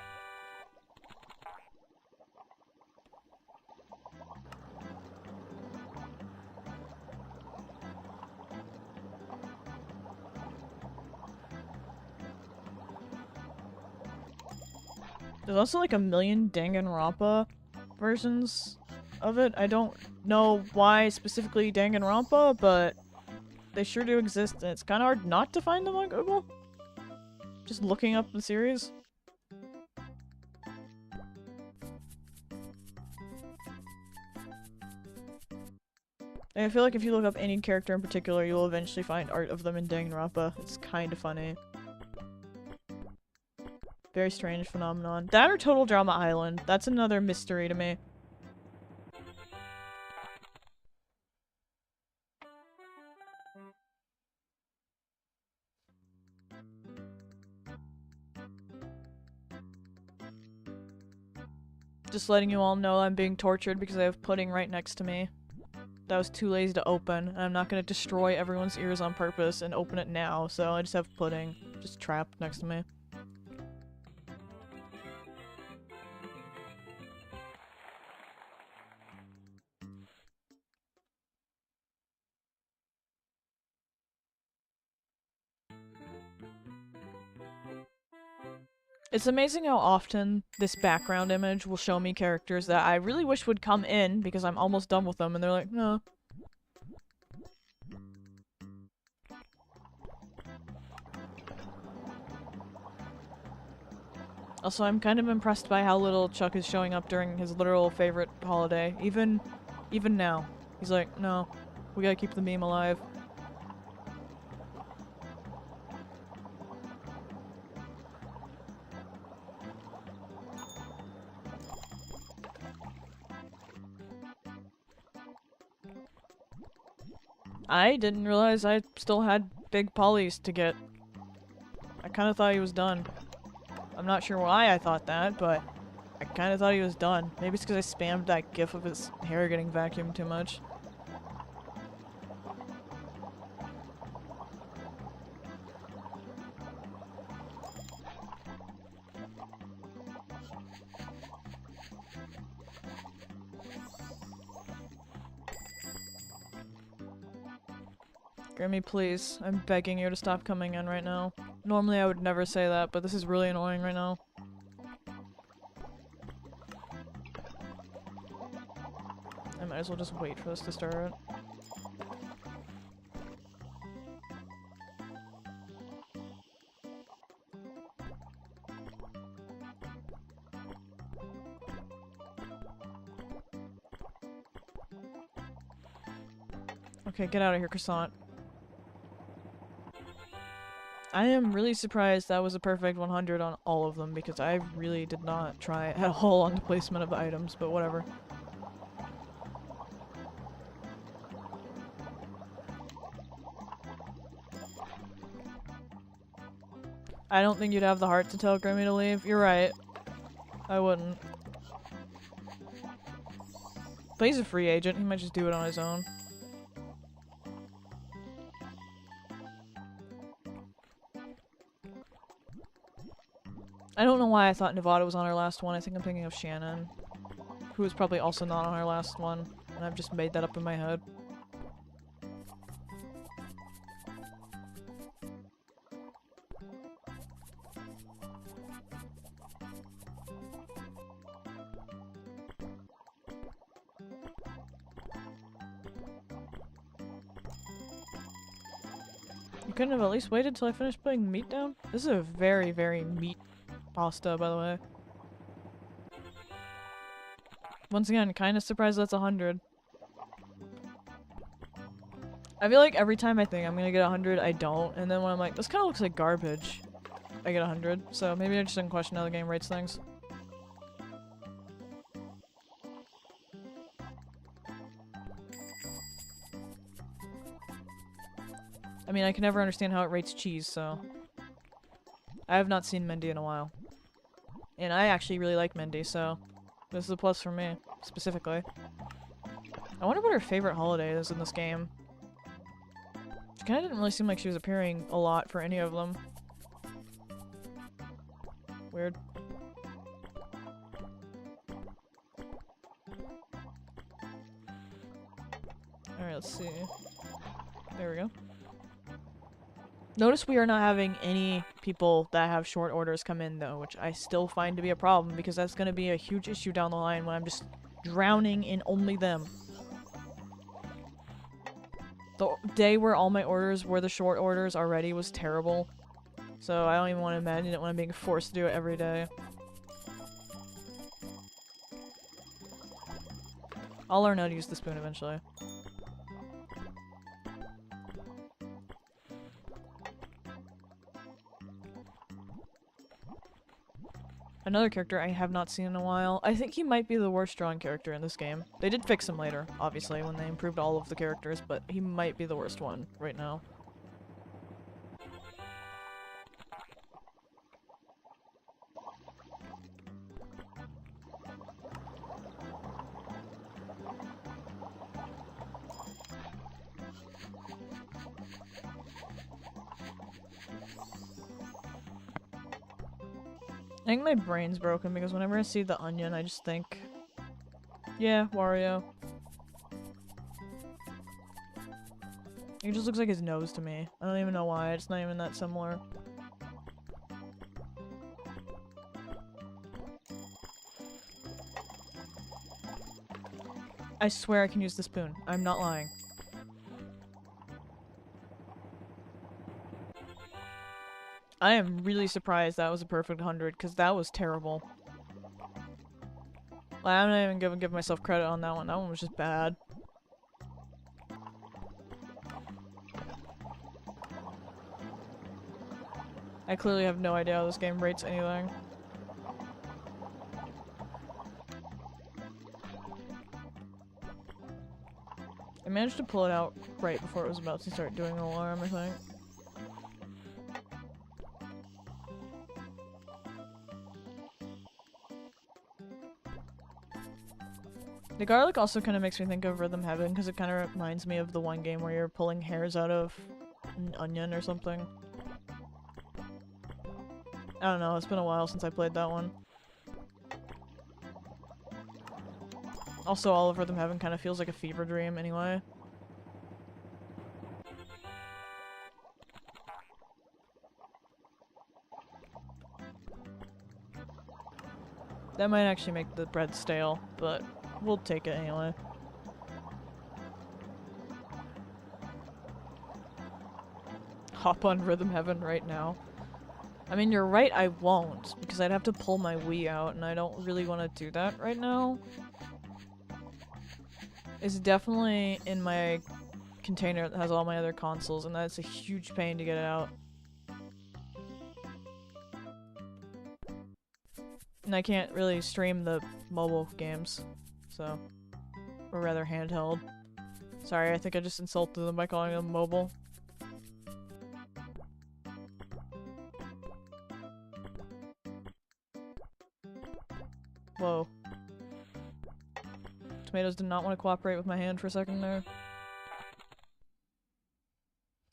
There's also like a million Danganronpa versions of it. I don't know why specifically Danganronpa, but they sure do exist, and it's kind of hard not to find them on Google. Just looking up the series. And I feel like if you look up any character in particular, you'll eventually find art of them in Danganronpa. It's kind of funny. Very strange phenomenon. That or Total Drama Island. That's another mystery to me. Just letting you all know I'm being tortured because I have pudding right next to me. That was too lazy to open, and I'm not gonna destroy everyone's ears on purpose and open it now, so I just have pudding just trapped next to me. It's amazing how often this background image will show me characters that I really wish would come in because I'm almost done with them, and they're like, no. Also, I'm kind of impressed by how little Chuck is showing up during his literal favorite holiday. Even now. He's like, no, we gotta keep the meme alive. I didn't realize I still had Big Polly's to get. I kind of thought he was done. I'm not sure why I thought that, but I kind of thought he was done. Maybe it's because I spammed that gif of his hair getting vacuumed too much. Grammy, please. I'm begging you to stop coming in right now. Normally I would never say that, but this is really annoying right now. I might as well just wait for this to start. Okay, get out of here, croissant. I am really surprised that was a perfect 100 on all of them because I really did not try at all on the placement of the items, but whatever. I don't think you'd have the heart to tell Grammy to leave. You're right. I wouldn't. But he's a free agent. He might just do it on his own. I don't know why I thought Nevada was on our last one. I think I'm thinking of Shannon, who was probably also not on our last one, and I've just made that up in my head. You couldn't have at least waited till I finished putting the meat down? This is a very, very meat pasta, by the way. Once again, kind of surprised that's 100. I feel like every time I think I'm gonna get 100, I don't, and then when I'm like, this kind of looks like garbage, I get 100. So maybe I just didn't question how the game rates things. I mean, I can never understand how it rates cheese, so... I have not seen Mindy in a while. And I actually really like Mindy, so... This is a plus for me, specifically. I wonder what her favorite holiday is in this game. She kinda didn't really seem like she was appearing a lot for any of them. Weird. Alright, let's see. There we go. Notice we are not having any people that have short orders come in, though, which I still find to be a problem, because that's going to be a huge issue down the line when I'm just drowning in only them. The day where all my orders were the short orders already was terrible, so I don't even want to imagine it when I'm being forced to do it every day. I'll learn how to use the spoon eventually. Another character I have not seen in a while. I think he might be the worst drawn character in this game. They did fix him later, obviously, when they improved all of the characters, but he might be the worst one right now. I think my brain's broken because whenever I see the onion, I just think, yeah, Wario. It just looks like his nose to me. I don't even know why, it's not even that similar. I swear I can use the spoon. I'm not lying. I am really surprised that was a perfect 100, because that was terrible. Like, I'm not even gonna give myself credit on that one. That one was just bad. I clearly have no idea how this game rates anything. I managed to pull it out right before it was about to start doing an alarm, I think. The garlic also kind of makes me think of Rhythm Heaven, because it kind of reminds me of the one game where you're pulling hairs out of an onion or something. I don't know, it's been a while since I played that one. Also, all of Rhythm Heaven kind of feels like a fever dream anyway. That might actually make the bread stale, but we'll take it anyway. Hop on Rhythm Heaven right now. I mean, you're right, I won't, because I'd have to pull my Wii out, and I don't really want to do that right now. It's definitely in my container that has all my other consoles, and that's a huge pain to get it out. And I can't really stream the mobile games, so... Or rather, handheld. Sorry, I think I just insulted them by calling them mobile. Whoa. Tomatoes did not want to cooperate with my hand for a second there.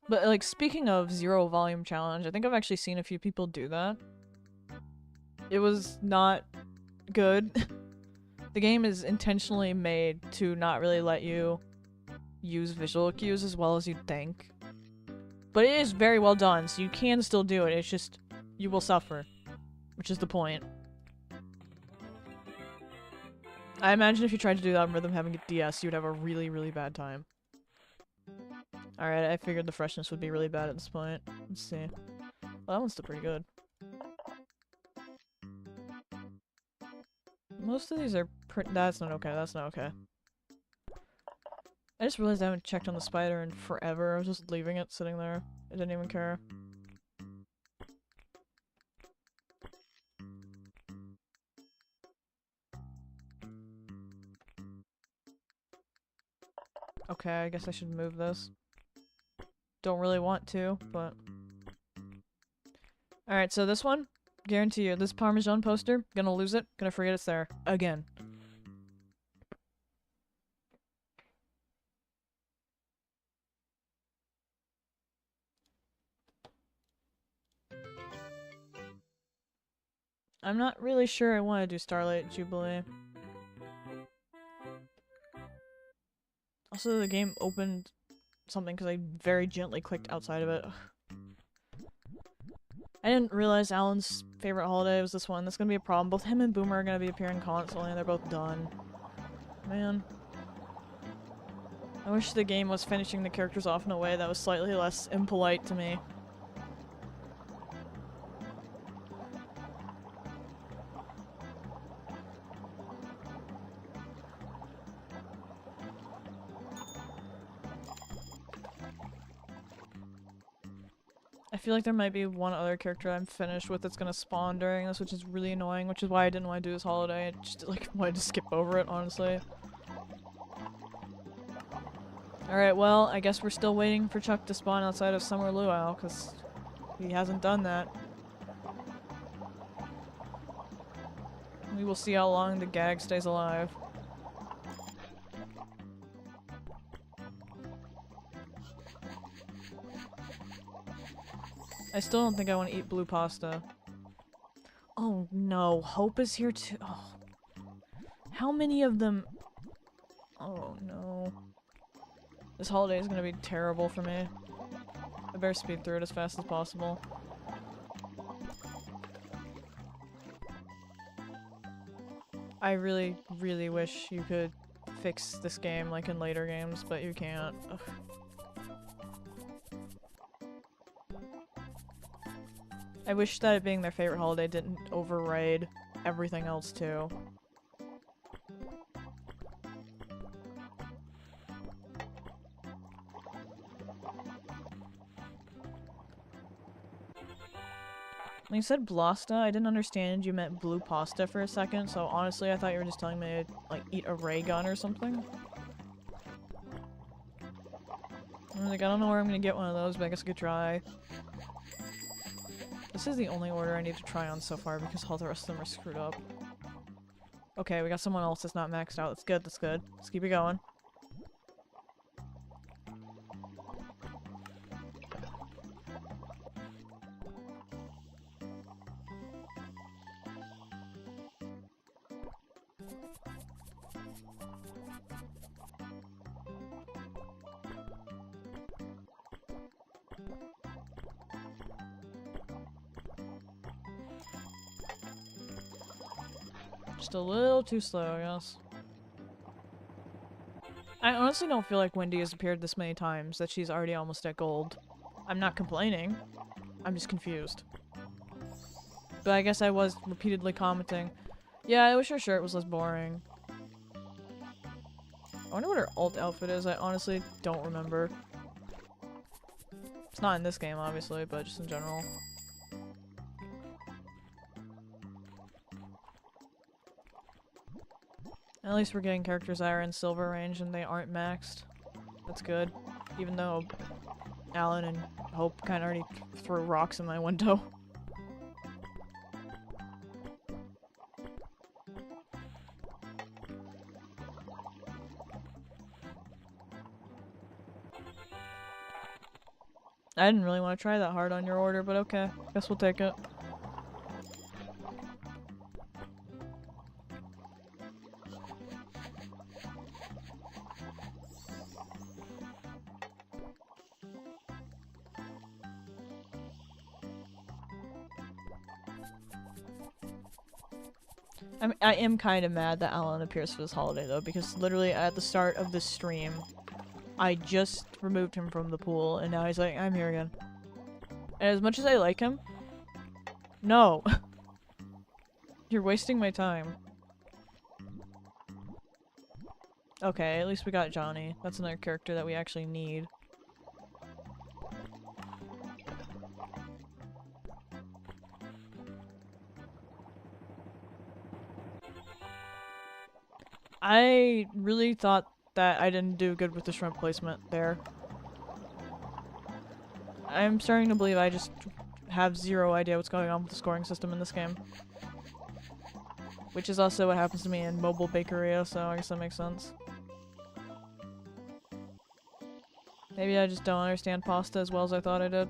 But, like, speaking of zero volume challenge, I think I've actually seen a few people do that. It was not good. The game is intentionally made to not really let you use visual cues as well as you'd think. But it is very well done, so you can still do it, it's just, you will suffer. Which is the point. I imagine if you tried to do that on Rhythm Heaven DS, you'd have a really, really bad time. Alright, I figured the freshness would be really bad at this point. Let's see. Well, that one's still pretty good. Most of these are that's not okay, that's not okay. I just realized I haven't checked on the spider in forever. I was just leaving it sitting there. I didn't even care. Okay, I guess I should move this. Don't really want to, but... Alright, so this one, guarantee you, this Parmesan poster, gonna lose it, gonna forget it's there. Again. I'm not really sure I want to do Starlight Jubilee. Also, the game opened something because I very gently clicked outside of it. I didn't realize Alan's favorite holiday was this one. That's gonna be a problem. Both him and Boomer are gonna be appearing constantly, and they're both done. Man. I wish the game was finishing the characters off in a way that was slightly less impolite to me. I feel like there might be one other character I'm finished with that's gonna spawn during this, which is really annoying, which is why I didn't want to do this holiday. I just like wanted to skip over it, honestly. Alright, well, I guess we're still waiting for Chuck to spawn outside of Summer Luau, because he hasn't done that. We will see how long the gag stays alive. I still don't think I want to eat blue pasta. Oh no, Hope is here too. Oh. How many of them? Oh no. This holiday is gonna be terrible for me. I better speed through it as fast as possible. I really, really wish you could fix this game like in later games, but you can't. Ugh. I wish that it being their favorite holiday didn't override everything else too. When you said Blosta, I didn't understand you meant blue pasta for a second, so honestly I thought you were just telling me to, like, eat a ray gun or something. I'm like, I don't know where I'm gonna get one of those, but I guess I could try. This is the only order I need to try on so far because all the rest of them are screwed up. Okay, we got someone else that's not maxed out. That's good, that's good. Let's keep it going. Just a little too slow, I guess. I honestly don't feel like Wendy has appeared this many times that she's already almost at gold. I'm not complaining. I'm just confused. But I guess I was repeatedly commenting, yeah, I wish her shirt was less boring. I wonder what her alt outfit is. I honestly don't remember. It's not in this game, obviously, but just in general. At least we're getting characters that are in silver range and they aren't maxed. That's good. Even though Alan and Hope kind of already threw rocks in my window. I didn't really want to try that hard on your order, but okay. Guess we'll take it. I am kind of mad that Alan appears for this holiday though, because literally at the start of this stream, I just removed him from the pool, and now he's like, I'm here again. And as much as I like him, no. You're wasting my time. Okay, at least we got Johnny. That's another character that we actually need. I really thought that I didn't do good with the shrimp placement there. I'm starting to believe I just have zero idea what's going on with the scoring system in this game. Which is also what happens to me in Mobile Bakeria, so I guess that makes sense. Maybe I just don't understand pasta as well as I thought I did.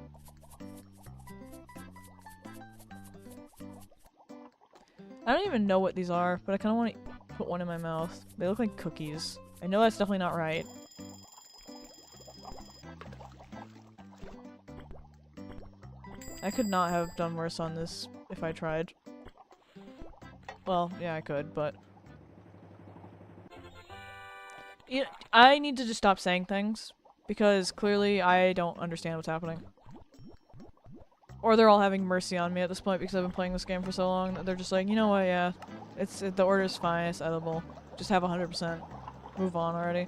I don't even know what these are, but I kind of want to put one in my mouth. They look like cookies. I know that's definitely not right. I could not have done worse on this if I tried. Well, yeah, I could, but... Yeah, I need to just stop saying things, because clearly I don't understand what's happening. Or they're all having mercy on me at this point because I've been playing this game for so long that they're just like, you know what, yeah, the order's fine, it's edible. Just have 100%. Move on already.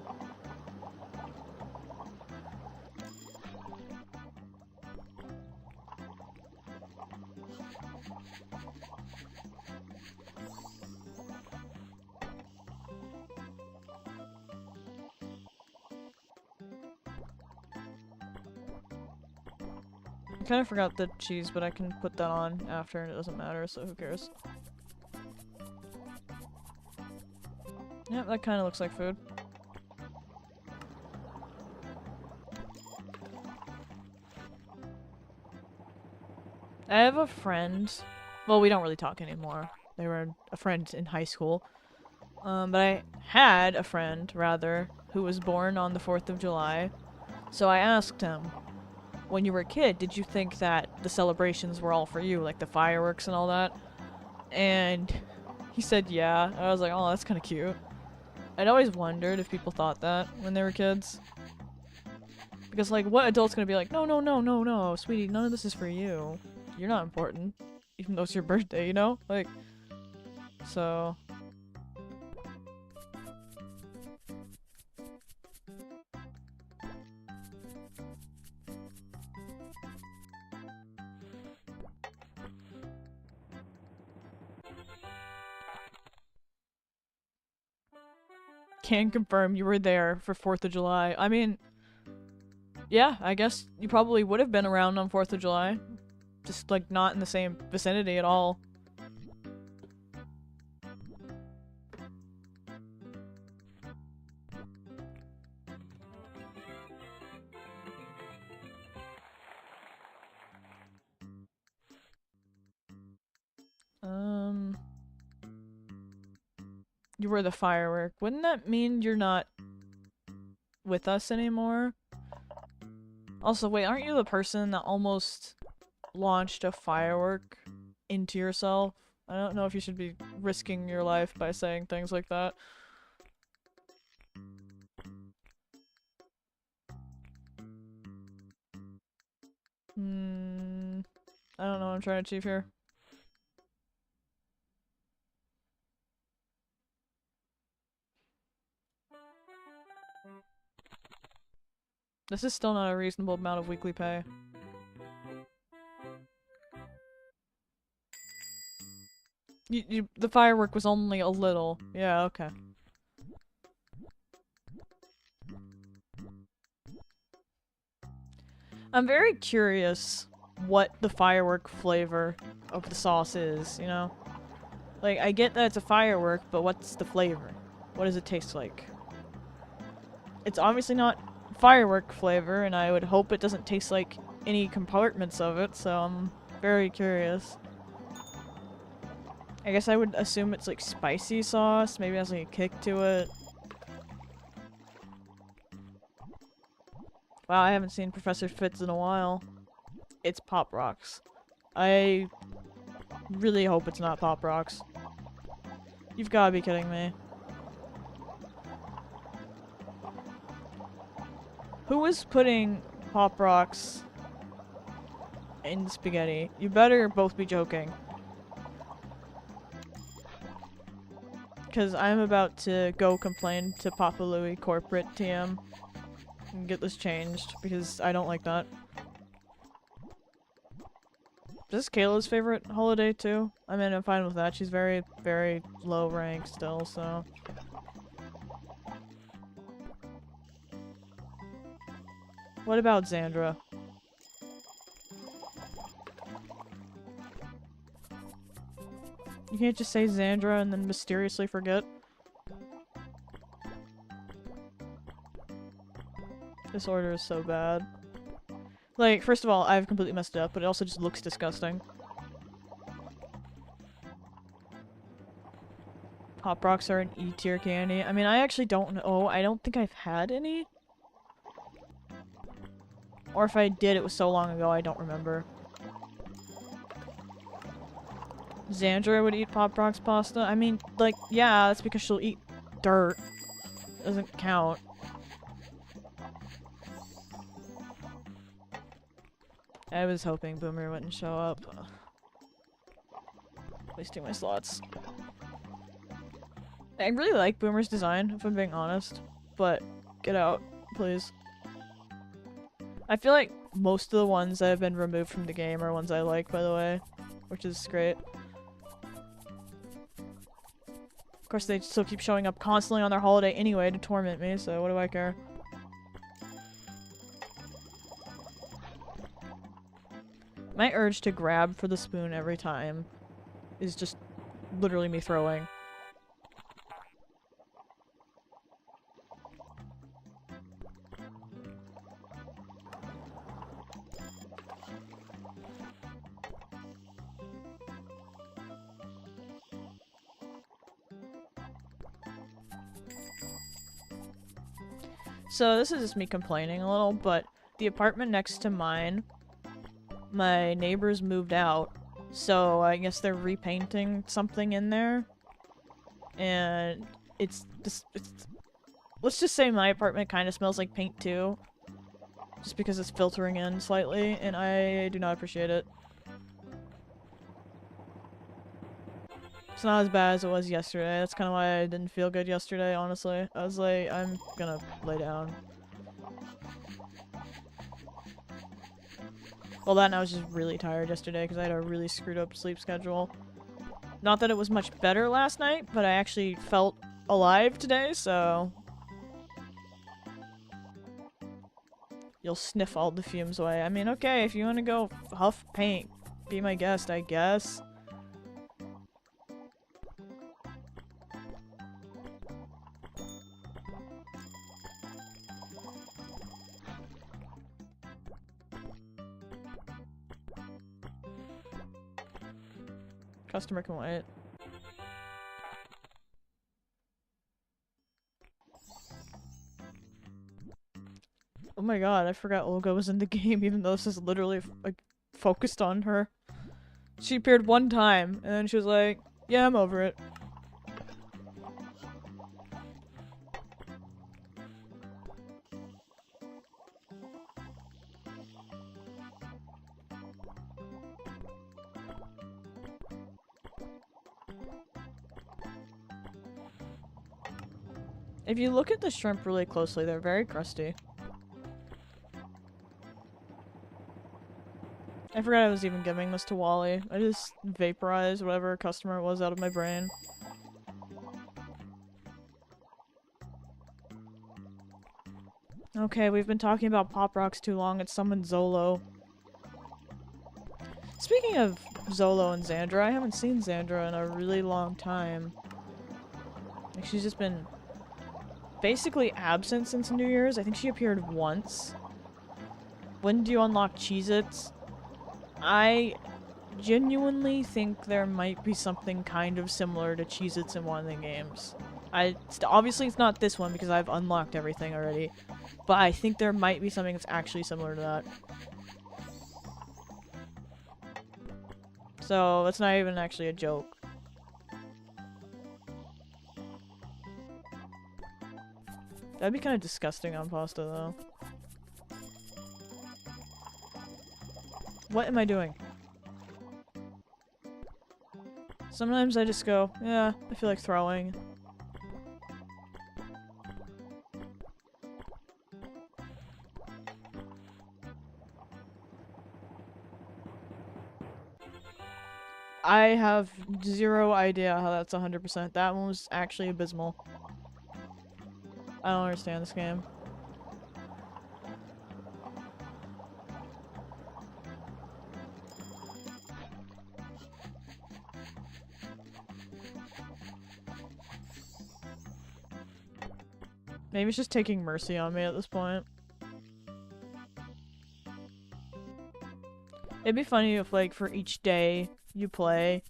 I kind of forgot the cheese, but I can put that on after and it doesn't matter, so who cares. Yep, that kind of looks like food. I have a friend. Well, we don't really talk anymore. They were a friend in high school. But I had a friend, rather, who was born on the 4th of July. So I asked him, when you were a kid, did you think that the celebrations were all for you, like the fireworks and all that? And he said yeah. I was like, oh, that's kind of cute. I'd always wondered if people thought that when they were kids. Because, like, what adult's gonna be like, no, no, no, no, no, sweetie, none of this is for you. You're not important. Even though it's your birthday, you know? Like, so... Can confirm you were there for 4th of July. I mean, yeah, I guess you probably would have been around on 4th of July. Just, like, not in the same vicinity at all. You were the firework. Wouldn't that mean you're not with us anymore? Also, wait, aren't you the person that almost launched a firework into yourself? I don't know if you should be risking your life by saying things like that. I don't know what I'm trying to achieve here. This is still not a reasonable amount of weekly pay. The firework was only a little. Yeah, okay. I'm very curious what the firework flavor of the sauce is, you know? Like, I get that it's a firework, but what's the flavor? What does it taste like? It's obviously not firework flavor, and I would hope it doesn't taste like any compartments of it, so I'm very curious. I guess I would assume it's like spicy sauce, maybe it has like a kick to it. Wow, I haven't seen Professor Fitz in a while. It's Pop Rocks. I really hope it's not Pop Rocks. You've gotta be kidding me. Who is putting Pop Rocks in spaghetti? You better both be joking. Because I'm about to go complain to Papa Louie corporate TM and get this changed because I don't like that. This is Kayla's favorite holiday too. I mean, I'm fine with that. She's very, very low rank still, so... What about Xandra? You can't just say Xandra and then mysteriously forget. This order is so bad. Like, first of all, I've completely messed it up, but it also just looks disgusting. Pop Rocks are an E-tier candy. I mean, I actually don't know. I don't think I've had any. Or if I did, it was so long ago, I don't remember. Xandra would eat Pop Rocks pasta. I mean, like, yeah, that's because she'll eat dirt. Doesn't count. I was hoping Boomer wouldn't show up. Wasting my slots. I really like Boomer's design, if I'm being honest. But, get out, please. I feel like most of the ones that have been removed from the game are ones I like, by the way. Which is great. Of course, they still keep showing up constantly on their holiday anyway to torment me, so what do I care? My urge to grab for the spoon every time is just literally me throwing. So this is just me complaining a little, but the apartment next to mine, my neighbors moved out, so I guess they're repainting something in there. And it's let's just say my apartment kind of smells like paint too. Just because it's filtering in slightly, and I do not appreciate it. It's not as bad as it was yesterday. That's kind of why I didn't feel good yesterday, honestly. I was like, I'm gonna lay down. Well, that and I was just really tired yesterday because I had a really screwed up sleep schedule. Not that it was much better last night, but I actually felt alive today, so... You'll sniff all the fumes away. I mean, okay, if you want to go huff paint, be my guest, I guess. Customer can wait. Oh my god, I forgot Olga was in the game, even though this is literally, like, focused on her. She appeared one time, and then she was like, yeah, I'm over it. If you look at the shrimp really closely, they're very crusty. I forgot I was even giving this to Wally. I just vaporized whatever customer it was out of my brain. Okay, we've been talking about Pop Rocks too long. It's summoned Zolo. Speaking of Zolo and Xandra, I haven't seen Xandra in a really long time. Like, she's just been basically absent since New Year's. I think she appeared once. When do you unlock Cheez-Its? I genuinely think there might be something kind of similar to Cheez-Its in one of the games. Obviously it's not this one because I've unlocked everything already, but I think there might be something that's actually similar to that. So, that's not even actually a joke. That'd be kind of disgusting on pasta, though. What am I doing? Sometimes I just go, yeah, I feel like throwing. I have zero idea how that's 100%. That one was actually abysmal. I don't understand this game. Maybe it's just taking mercy on me at this point. It'd be funny if, like, for each day you play,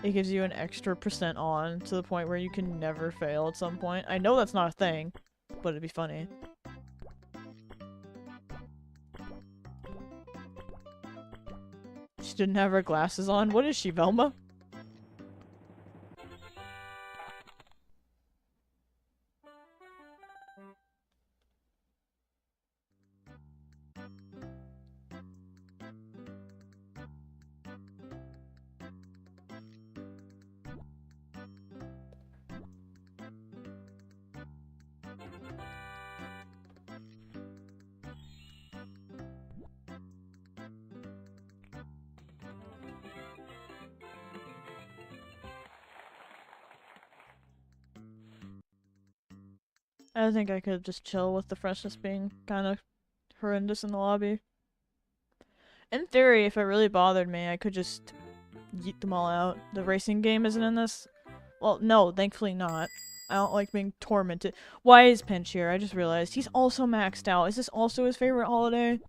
it gives you an extra % on to the point where you can never fail at some point. I know that's not a thing, but it'd be funny. She didn't have her glasses on. What is she, Velma? I think I could just chill with the freshness being kind of horrendous in the lobby. In theory, if it really bothered me, I could just yeet them all out. The racing game isn't in this. Well, no, thankfully not. I don't like being tormented. Why is Pinch here? I just realized. He's also maxed out. Is this also his favorite holiday?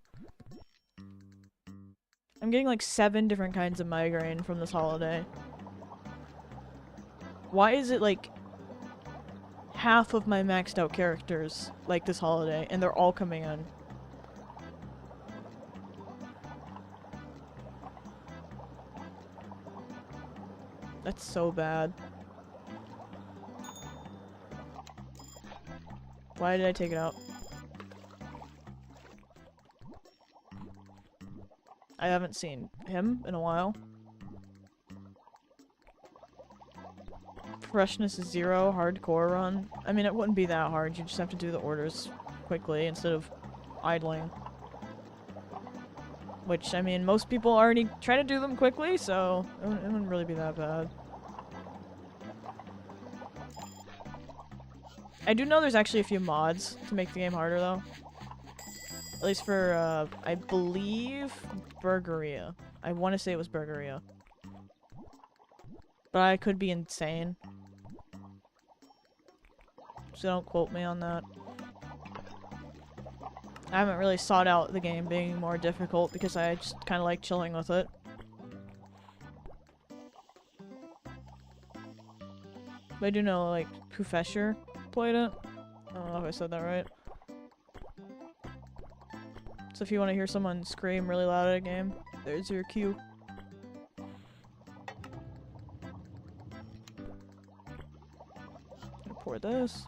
I'm getting like 7 different kinds of migraine from this holiday. Why is it like half of my maxed out characters like this holiday and they're all coming in? That's so bad. Why did I take it out? I haven't seen him in a while. Freshness is 0, hardcore run. I mean, it wouldn't be that hard. You just have to do the orders quickly instead of idling. Which, I mean, most people already try to do them quickly, so it wouldn't really be that bad. I do know there's actually a few mods to make the game harder, though. At least for, I believe, Burgeria. I want to say it was Burgeria. But I could be insane. So don't quote me on that. I haven't really sought out the game being more difficult because I just kind of like chilling with it. But I do know, like, Professor played it. I don't know if I said that right. So if you want to hear someone scream really loud at a game, there's your cue. Gonna pour this.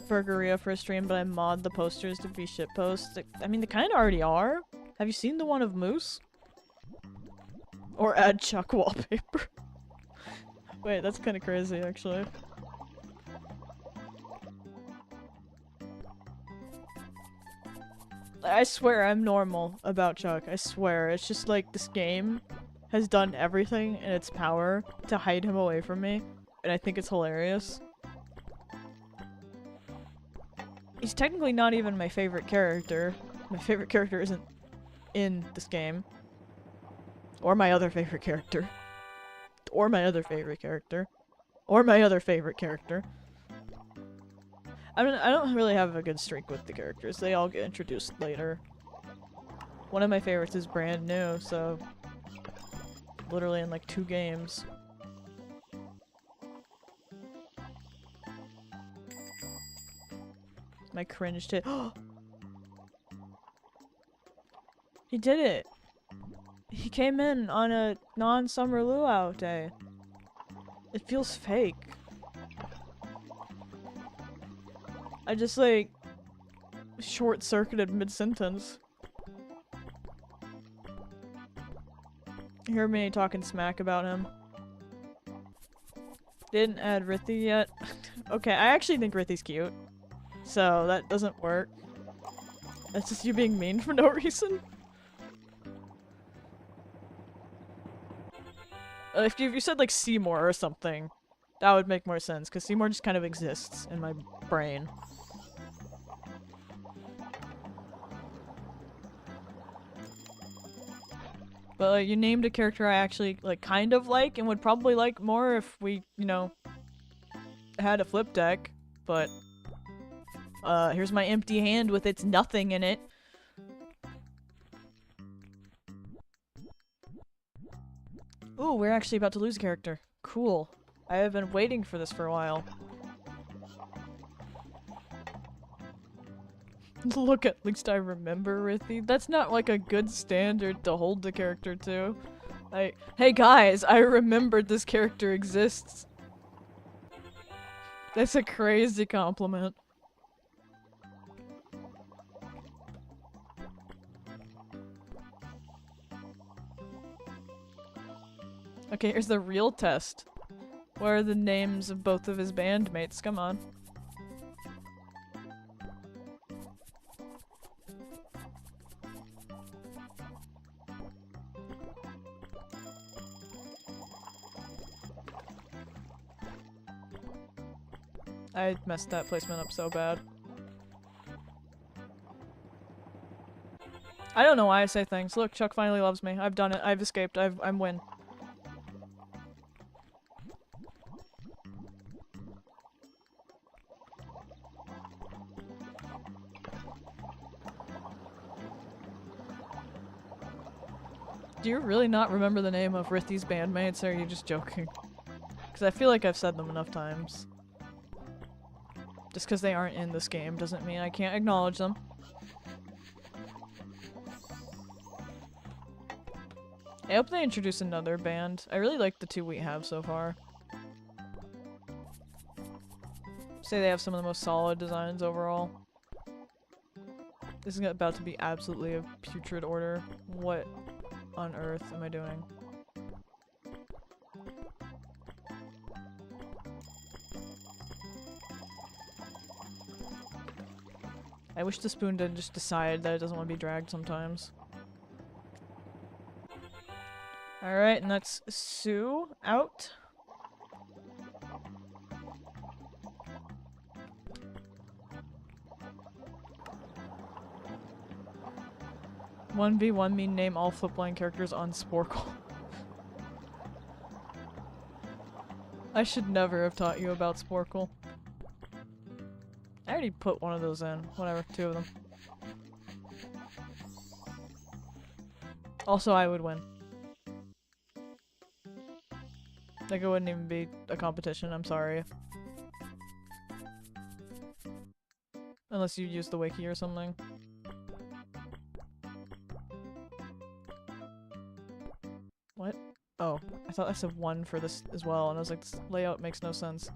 Burgeria for a stream, but I mod the posters to be shitposts. I mean, they kind of already are. Have you seen the one of Moose? Or add Chuck wallpaper? Wait, that's kind of crazy, actually. I swear I'm normal about Chuck. I swear. It's just like this game has done everything in its power to hide him away from me, and I think it's hilarious. He's technically not even my favorite character. My favorite character isn't in this game. Or my other favorite character. Or my other favorite character. Or my other favorite character. I mean, I don't really have a good streak with the characters. They all get introduced later. One of my favorites is brand new, so... literally in like 2 games. My cringe hit. He did it! He came in on a non-summer luau day. It feels fake. I just like short-circuited mid-sentence. You heard me talking smack about him. Didn't add Rithy yet. Okay, I actually think Rithy's cute. So that doesn't work. That's just you being mean for no reason. If you said like Seymour or something, that would make more sense, because Seymour just kind of exists in my brain. But like, you named a character I actually like kind of like and would probably like more if we, you know, had a flip deck, but here's my empty hand with its nothing in it. Ooh, we're actually about to lose a character. Cool. I have been waiting for this for a while. Look, at least I remember Rithy. That's not like a good standard to hold the character to. Like, hey guys, I remembered this character exists. That's a crazy compliment. Okay, here's the real test. What are the names of both of his bandmates? Come on. I messed that placement up so bad. I don't know why I say things. Look, Chuck finally loves me. I've done it. I've escaped. I'm win. Do you really not remember the name of Rithy's bandmates, or are you just joking? Because I feel like I've said them enough times. Just because they aren't in this game doesn't mean I can't acknowledge them. I hope they introduce another band. I really like the two we have so far. Say they have some of the most solid designs overall. This is about to be absolutely a putrid order. What on earth am I doing? I wish the spoon didn't just decide that it doesn't want to be dragged sometimes. Alright, and that's Sue out. One v one mean name all flipline characters on Sporkle. I should never have taught you about Sporkle. I already put one of those in. Whatever, two of them. Also, I would win. Like, it wouldn't even be a competition, I'm sorry. Unless you use the wiki or something. What? Oh, I thought I said one for this as well, and I was like, this layout makes no sense.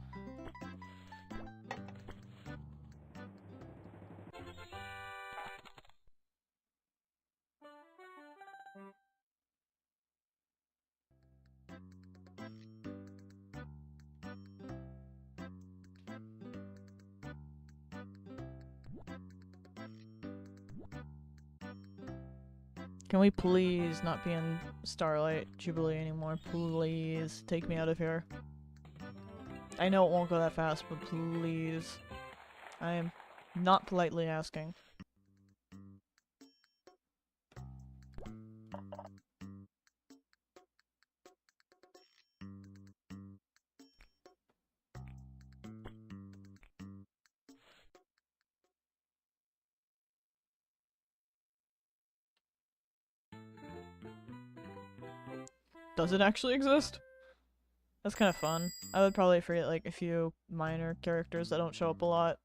Can we please not be in Starlight Jubilee anymore? Please take me out of here. I know it won't go that fast, but please. I am not politely asking. Does it actually exist? That's kind of fun. I would probably forget like a few minor characters that don't show up a lot.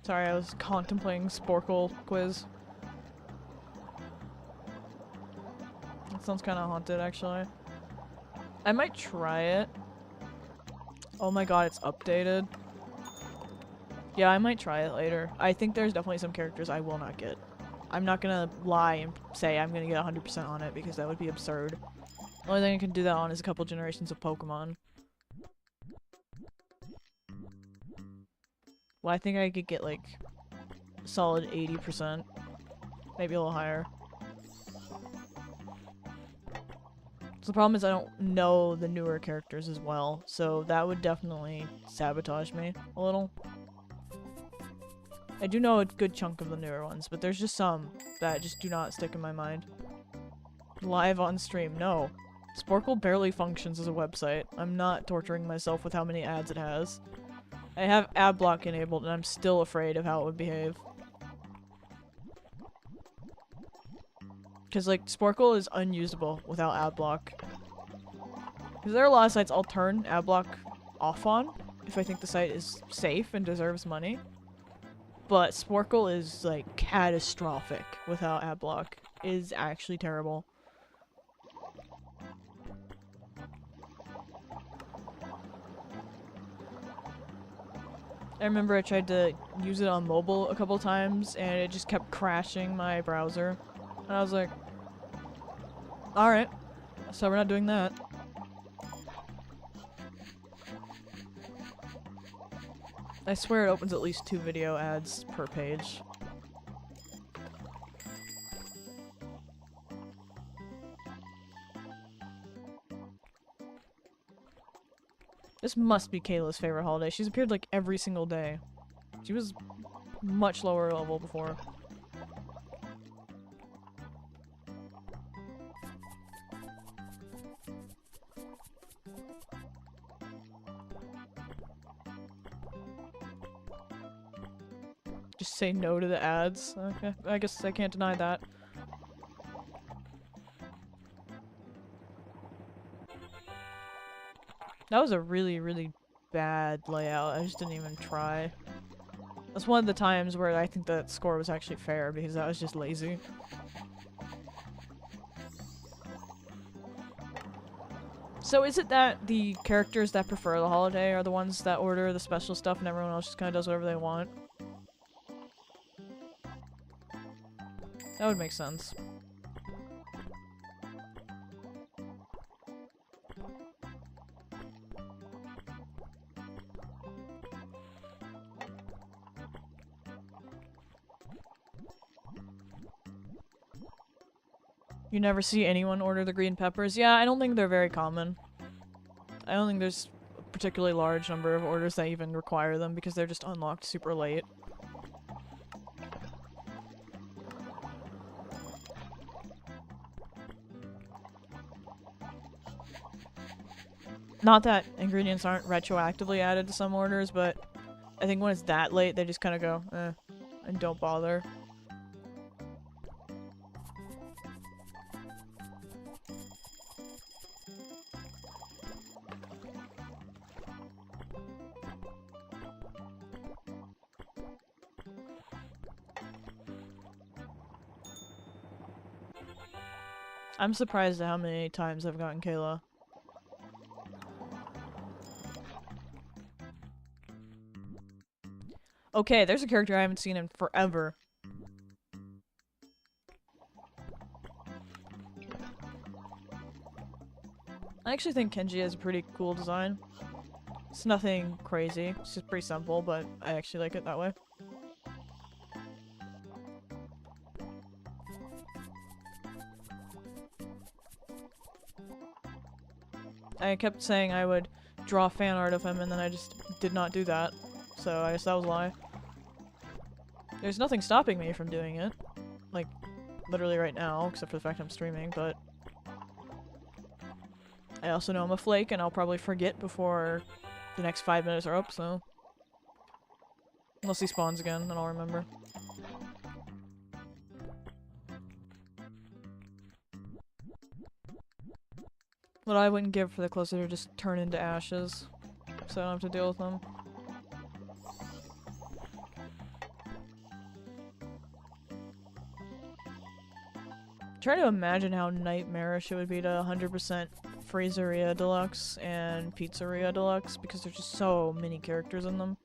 Sorry, I was contemplating Sporkle quiz. That sounds kind of haunted, actually. I might try it. Oh my god, it's updated. Yeah, I might try it later. I think there's definitely some characters I will not get. I'm not gonna lie and say I'm gonna get 100% on it because that would be absurd. The only thing I can do that on is a couple generations of Pokemon. Well, I think I could get like a solid 80%. Maybe a little higher. So the problem is I don't know the newer characters as well, so that would definitely sabotage me a little. I do know a good chunk of the newer ones, but there's just some that just do not stick in my mind. Live on stream, no. Sporkle barely functions as a website. I'm not torturing myself with how many ads it has. I have ad block enabled and I'm still afraid of how it would behave. Because, like, Sporkle is unusable without ad block. Because there are a lot of sites I'll turn ad block off on if I think the site is safe and deserves money. But Sporkle is, like, catastrophic without ad block. It is actually terrible. I remember I tried to use it on mobile a couple times and it just kept crashing my browser. And I was like, alright, so we're not doing that. I swear it opens at least 2 video ads per page. This must be Kayla's favorite holiday. She's appeared like every single day. She was much lower level before. Just say no to the ads. Okay, I guess I can't deny that. That was a really, really bad layout. I just didn't even try. That's one of the times where I think that score was actually fair, because I was just lazy. So is it that the characters that prefer the holiday are the ones that order the special stuff and everyone else just kind of does whatever they want? That would make sense. You never see anyone order the green peppers? Yeah, I don't think they're very common. I don't think there's a particularly large number of orders that even require them because they're just unlocked super late. Not that ingredients aren't retroactively added to some orders, but I think when it's that late, they just kind of go, eh, and don't bother. I'm surprised at how many times I've gotten Kayla. Okay, there's a character I haven't seen in forever. I actually think Kenji has a pretty cool design. It's nothing crazy, it's just pretty simple, but I actually like it that way. I kept saying I would draw fan art of him and then I just did not do that. So I guess that was a lie. There's nothing stopping me from doing it. Like, literally right now, except for the fact I'm streaming, but I also know I'm a flake and I'll probably forget before the next 5 minutes are up, so unless he spawns again, then I'll remember. What I wouldn't give for the closer to just turn into ashes, so I don't have to deal with them. Try to imagine how nightmarish it would be to 100% Freezeria Deluxe and Pizzeria Deluxe, because there's just so many characters in them.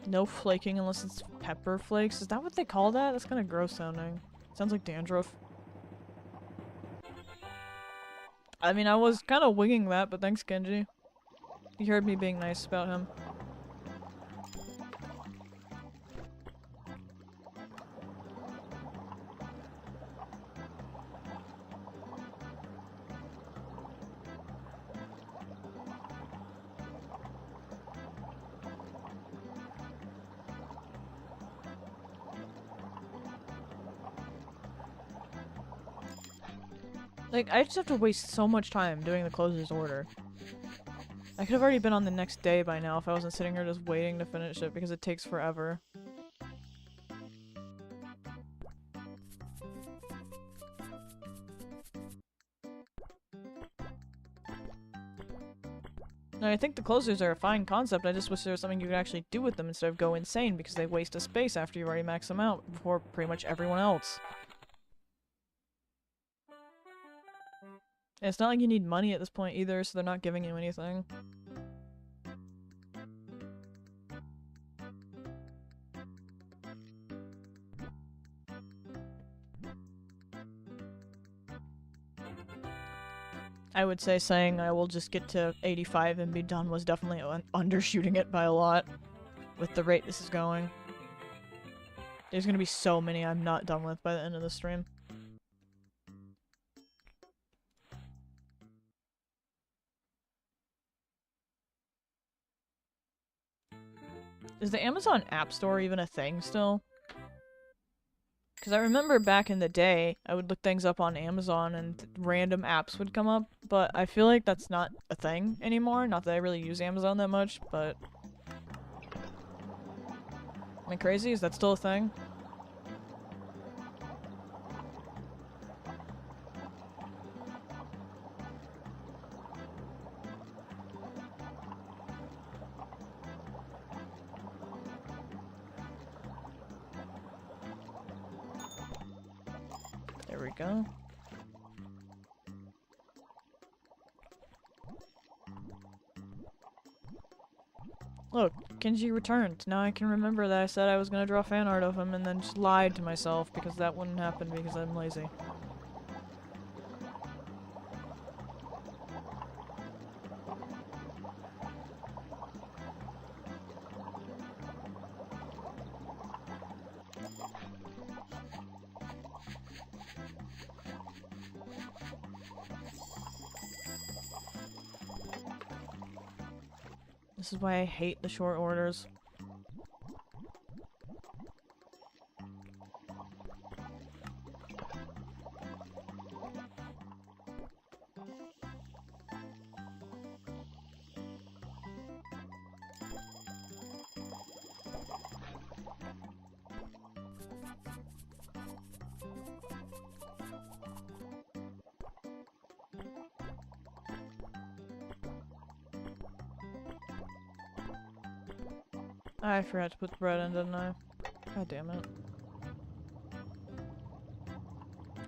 No flaking unless it's pepper flakes. Is that what they call that? That's kind of gross sounding. Sounds like dandruff. I mean, I was kind of winging that, but thanks, Genji. You heard me being nice about him. Like, I just have to waste so much time doing the closer's order. I could have already been on the next day by now if I wasn't sitting here just waiting to finish it because it takes forever. Now, I think the closers are a fine concept, I just wish there was something you could actually do with them instead of go insane because they waste a space after you've already maxed them out before pretty much everyone else. And it's not like you need money at this point either, so they're not giving you anything. I would say saying I will just get to 85 and be done was definitely undershooting it by a lot with the rate this is going. There's gonna be so many I'm not done with by the end of the stream. Is the Amazon App Store even a thing still? Because I remember back in the day, I would look things up on Amazon and random apps would come up, but I feel like that's not a thing anymore. Not that I really use Amazon that much, but... Am I crazy? Is that still a thing? There we go. Look, Kenji returned. Now I can remember that I said I was gonna draw fan art of him and then just lied to myself because that wouldn't happen because I'm lazy. This is why I hate the short orders. I forgot to put the bread in, didn't I? God damn it.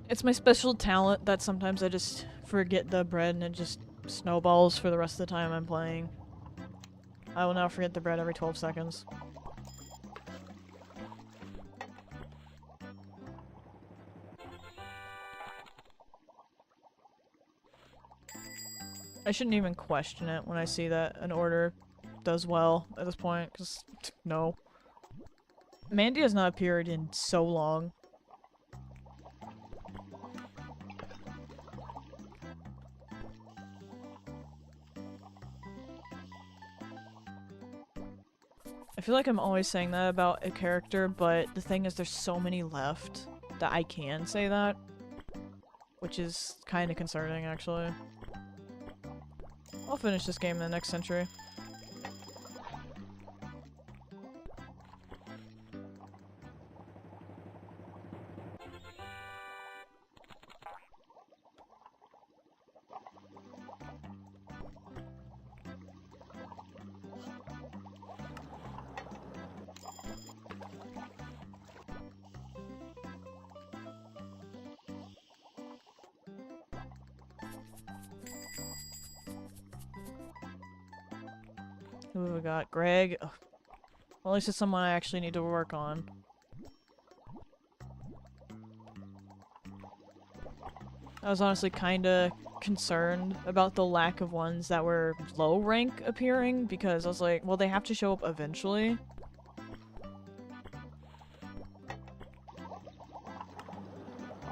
It's my special talent that sometimes I just forget the bread and it just snowballs for the rest of the time I'm playing. I will now forget the bread every 12 seconds. I shouldn't even question it when I see that an order does well at this point, because no. Mandy has not appeared in so long. I feel like I'm always saying that about a character, but the thing is there's so many left that I can say that. Which is kind of concerning, actually. I'll finish this game in the next century. Who have we got? Greg? Ugh. Well, at least it's someone I actually need to work on. I was honestly kinda concerned about the lack of ones that were low rank appearing, because I was like, well, they have to show up eventually.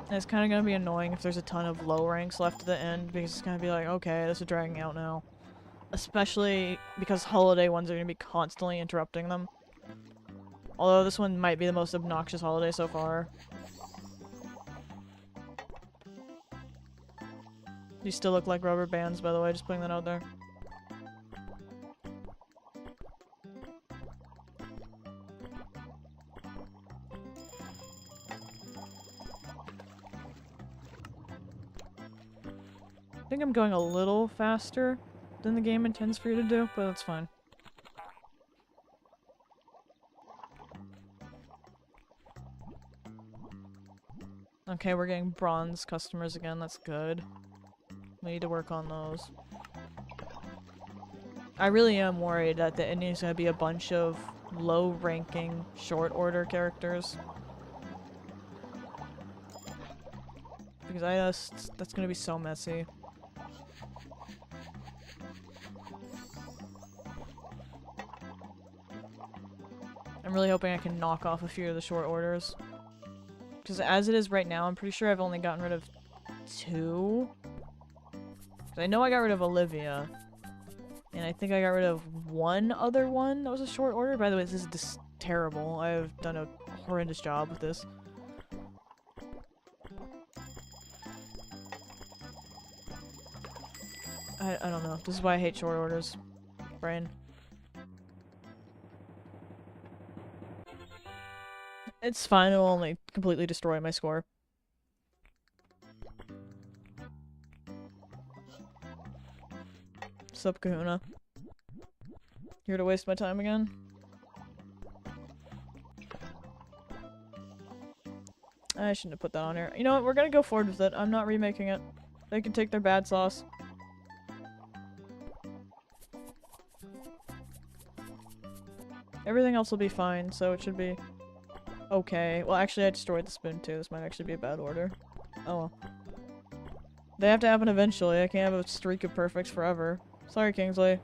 And it's kinda gonna be annoying if there's a ton of low ranks left at the end, because it's gonna be like, okay, this is dragging out now. Especially because holiday ones are going to be constantly interrupting them. Although this one might be the most obnoxious holiday so far. These still look like rubber bands, by the way, just putting that out there. I think I'm going a little faster than the game intends for you to do, but that's fine. Okay, we're getting bronze customers again, that's good. We need to work on those. I really am worried that it needs to be a bunch of low-ranking, short-order characters. Because that's gonna be so messy. I'm really hoping I can knock off a few of the short orders. Because as it is right now, I'm pretty sure I've only gotten rid of 2. I know I got rid of Olivia. And I think I got rid of 1 other one that was a short order. By the way, this is terrible. I've done a horrendous job with this. I don't know. This is why I hate short orders. Brain. It's fine, it'll only completely destroy my score. Sup, Kahuna? Here to waste my time again? I shouldn't have put that on here. You know what, we're gonna go forward with it. I'm not remaking it. They can take their bad sauce. Everything else will be fine, so it should be okay. Well, actually, I destroyed the spoon too. This might actually be a bad order. Oh well. They have to happen eventually. I can't have a streak of perfects forever. Sorry, Kingsley.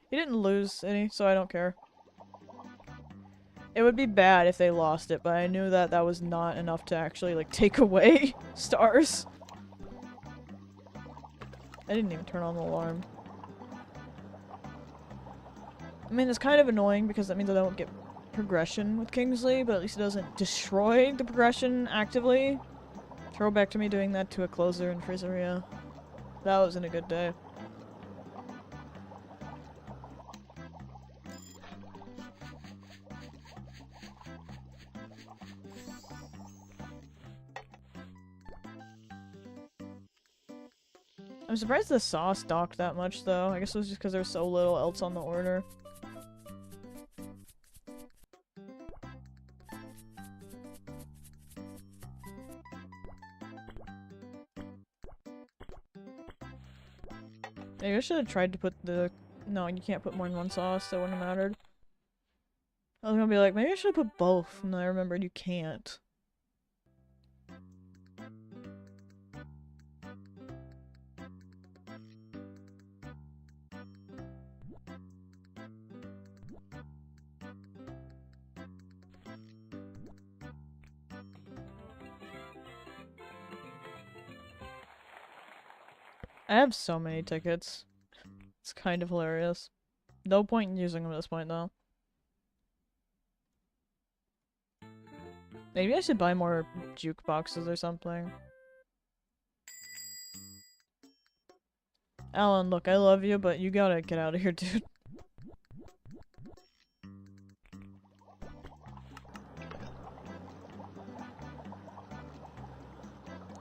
He didn't lose any, so I don't care. It would be bad if they lost it, but I knew that that was not enough to actually, like, take away stars. I didn't even turn on the alarm. I mean, it's kind of annoying because that means I don't get progression with Kingsley, but at least it doesn't destroy the progression actively. Throw back to me doing that to a closer in Freezeria. That wasn't a good day. I'm surprised the sauce docked that much, though. I guess it was just because there's so little else on the order. Maybe I should have tried to put the... No, you can't put more than one sauce, that wouldn't have mattered. I was gonna be like, maybe I should have put both, and then I remembered you can't. I have so many tickets. It's kind of hilarious. No point in using them at this point, though. Maybe I should buy more jukeboxes or something. Alan, look, I love you, but you gotta get out of here, dude.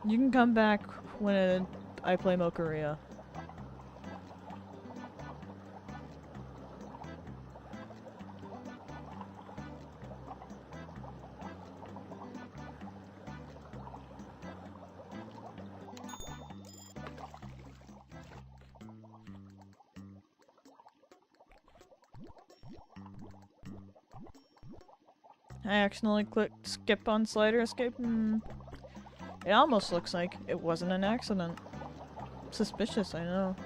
You can come back when I play Mocharia. I accidentally clicked skip on slider escape. It almost looks like it wasn't an accident. Suspicious, I know.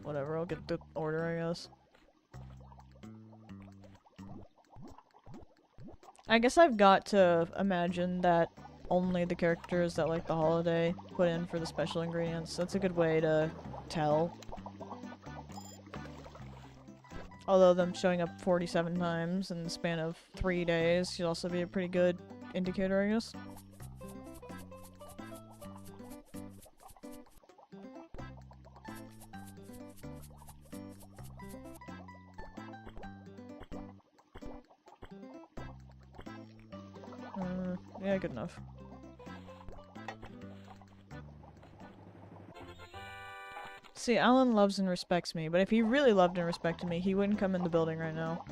Whatever, I'll get the order, I guess. I guess I've got to imagine that only the characters that like the holiday put in for the special ingredients. That's a good way to tell. Although them showing up 47 times in the span of 3 days should also be a pretty good indicator, I guess. Yeah, good enough. See, Alan loves and respects me, but if he really loved and respected me, he wouldn't come in the building right now.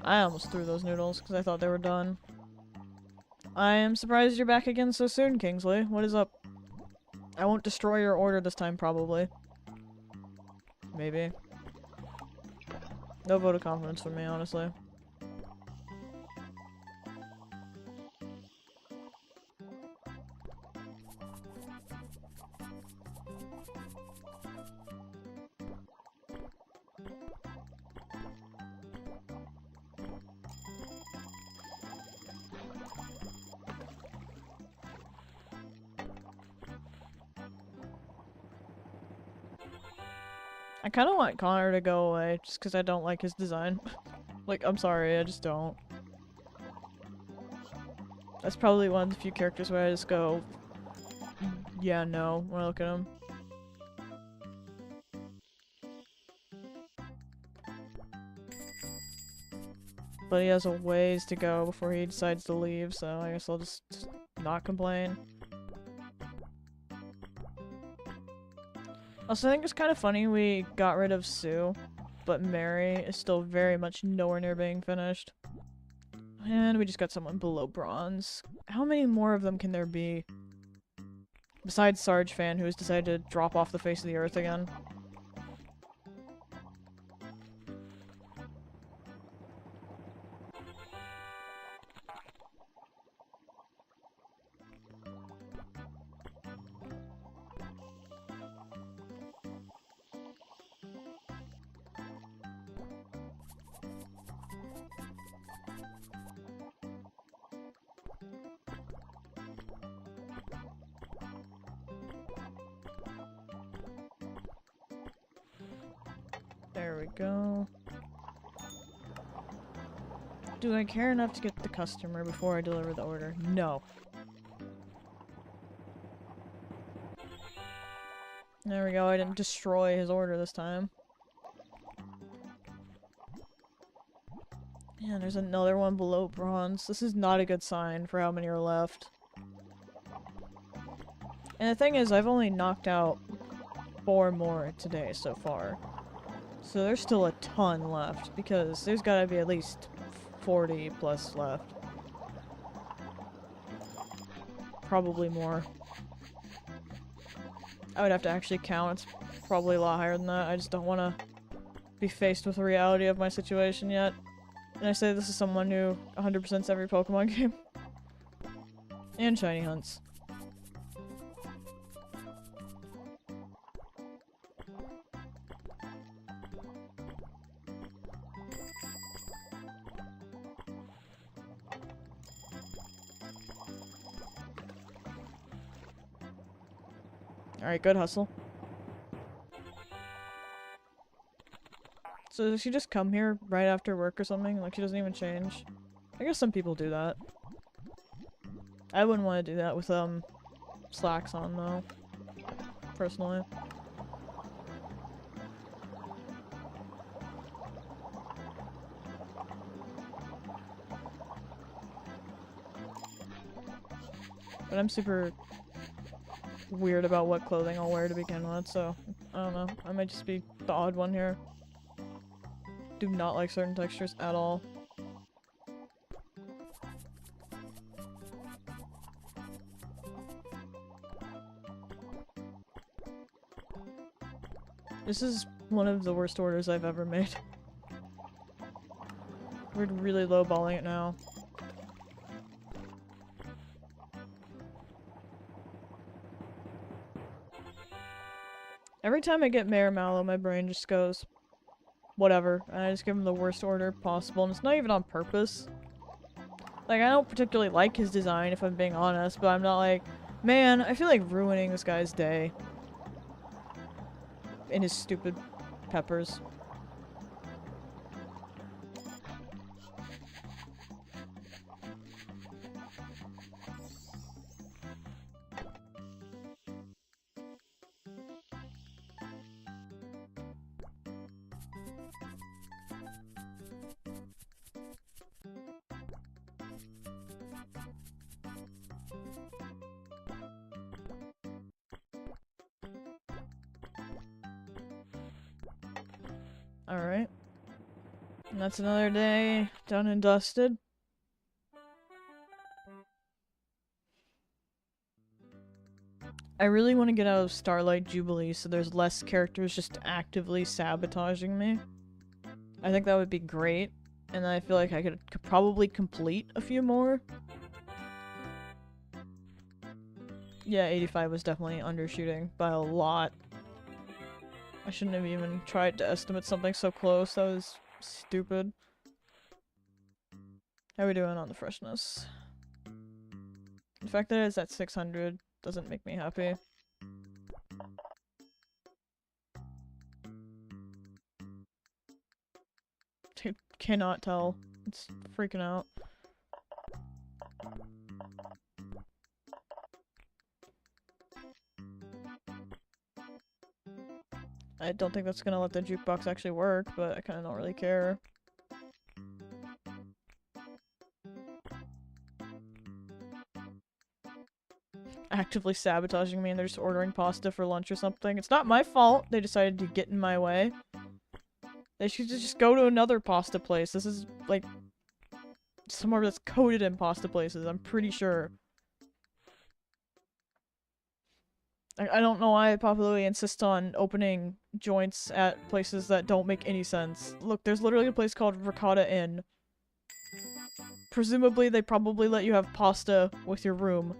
I almost threw those noodles because I thought they were done. I am surprised you're back again so soon, Kingsley. What is up? I won't destroy your order this time, probably. Maybe. No vote of confidence from me, honestly. I kind of want Connor to go away, just because I don't like his design. Like, I'm sorry, I just don't. That's probably one of the few characters where I just go, yeah, no, when I look at him. But he has a ways to go before he decides to leave, so I guess I'll just not complain. Also, I think it's kind of funny we got rid of Sue, but Mary is still very much nowhere near being finished. And we just got someone below bronze. How many more of them can there be? Besides Sarge Fan, who has decided to drop off the face of the earth again. There we go. Do I care enough to get the customer before I deliver the order? No. There we go, I didn't destroy his order this time. Yeah, there's another one below bronze. This is not a good sign for how many are left. And the thing is, I've only knocked out 4 more today so far. So there's still a ton left, because there's gotta be at least 40 plus left. Probably more. I would have to actually count. It's probably a lot higher than that. I just don't want to be faced with the reality of my situation yet. And I say this is someone who 100%s every Pokemon game. And shiny hunts. Alright, good hustle. So does she just come here right after work or something? Like she doesn't even change? I guess some people do that. I wouldn't want to do that with slacks on though. Personally. But I'm super weird about what clothing I'll wear to begin with, so I don't know. I might just be the odd one here. Do not like certain textures at all. This is one of the worst orders I've ever made. We're really lowballing it now. Every time I get Mayor Mallow, my brain just goes, whatever. And I just give him the worst order possible, and it's not even on purpose. Like, I don't particularly like his design, if I'm being honest, but I'm not like, man, I feel like ruining this guy's day. In his stupid peppers. Alright. And that's another day done and dusted. I really want to get out of Starlight Jubilee so there's less characters just actively sabotaging me. I think that would be great, and I feel like I could probably complete a few more. Yeah, 85 was definitely undershooting by a lot. I shouldn't have even tried to estimate something so close, that was stupid. How are we doing on the freshness? The fact that it's at 600 doesn't make me happy. I cannot tell. It's freaking out. I don't think that's gonna let the jukebox actually work, but I kinda don't really care. Actively sabotaging me and they're just ordering pasta for lunch or something. It's not my fault they decided to get in my way. They should just go to another pasta place. This is, like, somewhere that's coated in pasta places, I'm pretty sure. I don't know why Papalui insists on opening joints at places that don't make any sense. Look, there's literally a place called Ricotta Inn. Presumably, they probably let you have pasta with your room.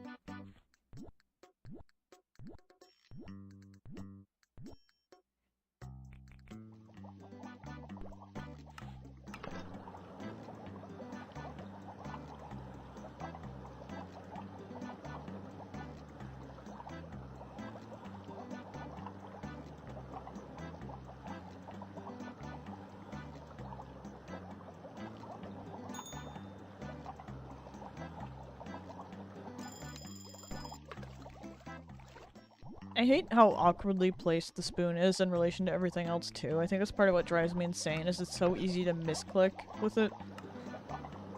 I hate how awkwardly placed the spoon is in relation to everything else, too. I think that's part of what drives me insane, is it's so easy to misclick with it.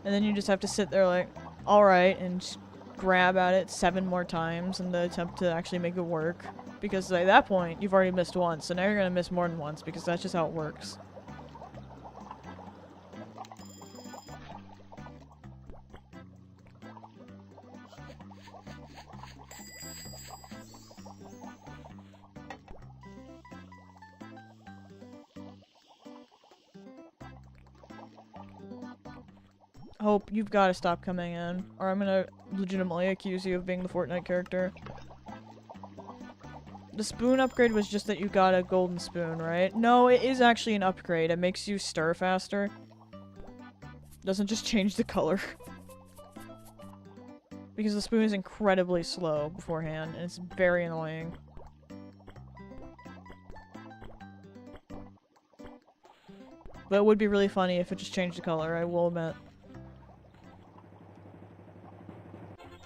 And then you just have to sit there like, alright, and just grab at it 7 more times in the attempt to actually make it work. Because at that point, you've already missed once, so now you're gonna miss more than once, because that's just how it works. Hope, you've gotta stop coming in, or I'm gonna legitimately accuse you of being the Fortnite character. The spoon upgrade was just that you got a golden spoon, right? No, it is actually an upgrade. It makes you stir faster. Doesn't just change the color. Because the spoon is incredibly slow beforehand, and it's very annoying. But it would be really funny if it just changed the color, I will admit.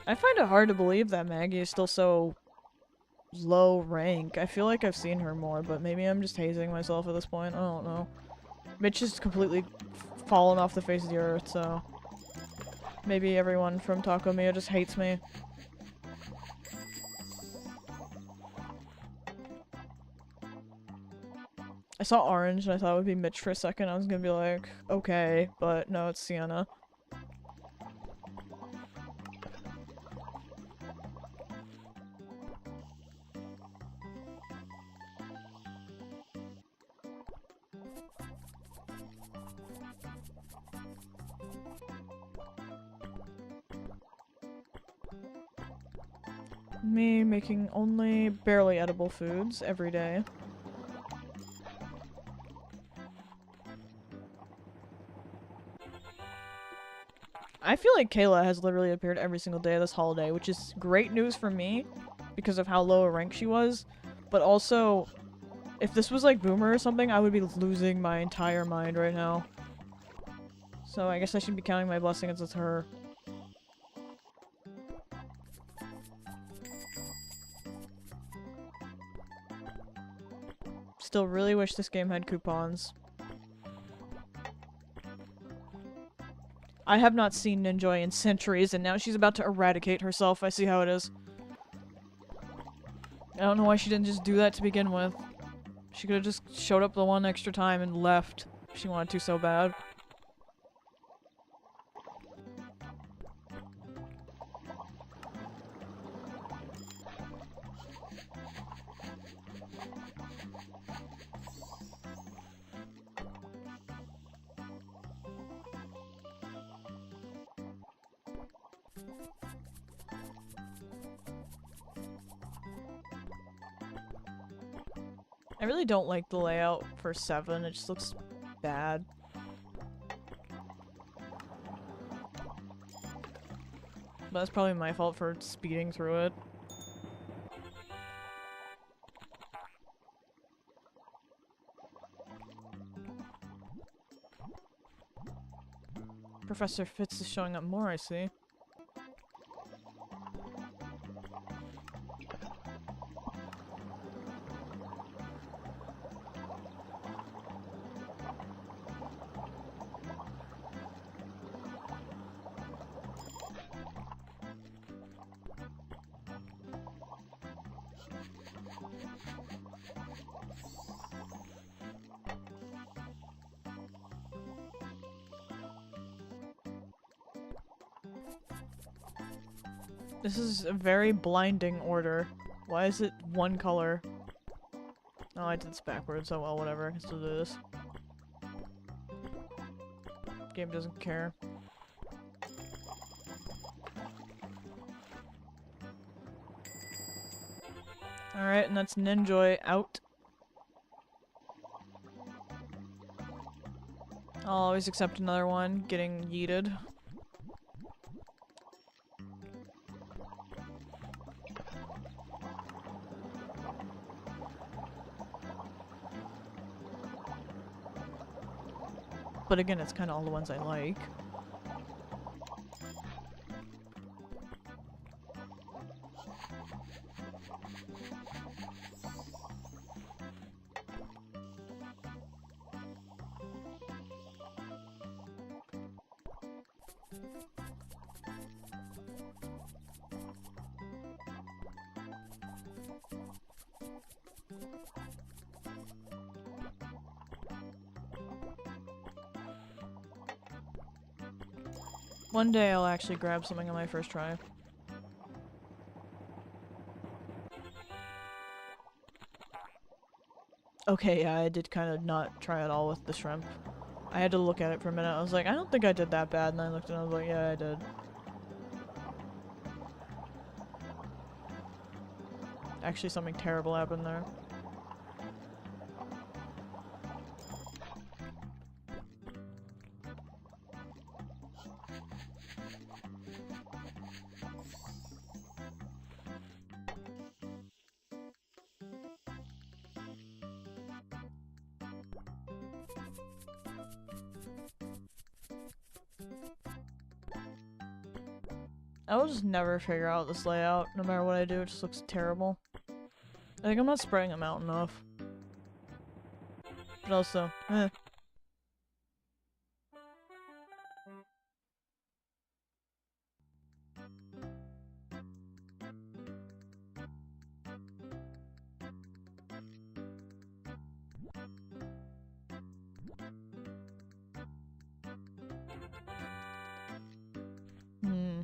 I find it hard to believe that Maggie is still so low rank. I feel like I've seen her more, but maybe I'm just hazing myself at this point. I don't know. Mitch has completely fallen off the face of the earth, so maybe everyone from Taco Mia just hates me. I saw orange and I thought it would be Mitch for a second. I was gonna be like, okay, but no, it's Sienna. Me making only barely edible foods every day. I feel like Kayla has literally appeared every single day of this holiday, which is great news for me because of how low a rank she was, but also, if this was like Boomer or something, I would be losing my entire mind right now. So I guess I should be counting my blessings with her. Still really wish this game had coupons. I have not seen Ninjoy in centuries, and now she's about to eradicate herself. I see how it is. I don't know why she didn't just do that to begin with. She could have just showed up the one extra time and left if she wanted to so bad. I really don't like the layout for 7, it just looks bad. But that's probably my fault for speeding through it. Professor Fitz is showing up more, I see. This is a very blinding order. Why is it one color? Oh, I did this backwards. Oh well, whatever. I can still do this. Game doesn't care. Alright, and that's Ninjoy out. I'll always accept another one getting yeeted. But again, it's kind of all the ones I like. One day I'll actually grab something on my first try. Okay, yeah, I did kind of not try at all with the shrimp. I had to look at it for a minute. I was like, I don't think I did that bad, and I looked and I was like, yeah, I did. Actually, something terrible happened there. I will just never figure out this layout. No matter what I do, it just looks terrible. I think I'm not spraying them out enough. But also, eh. Hmm.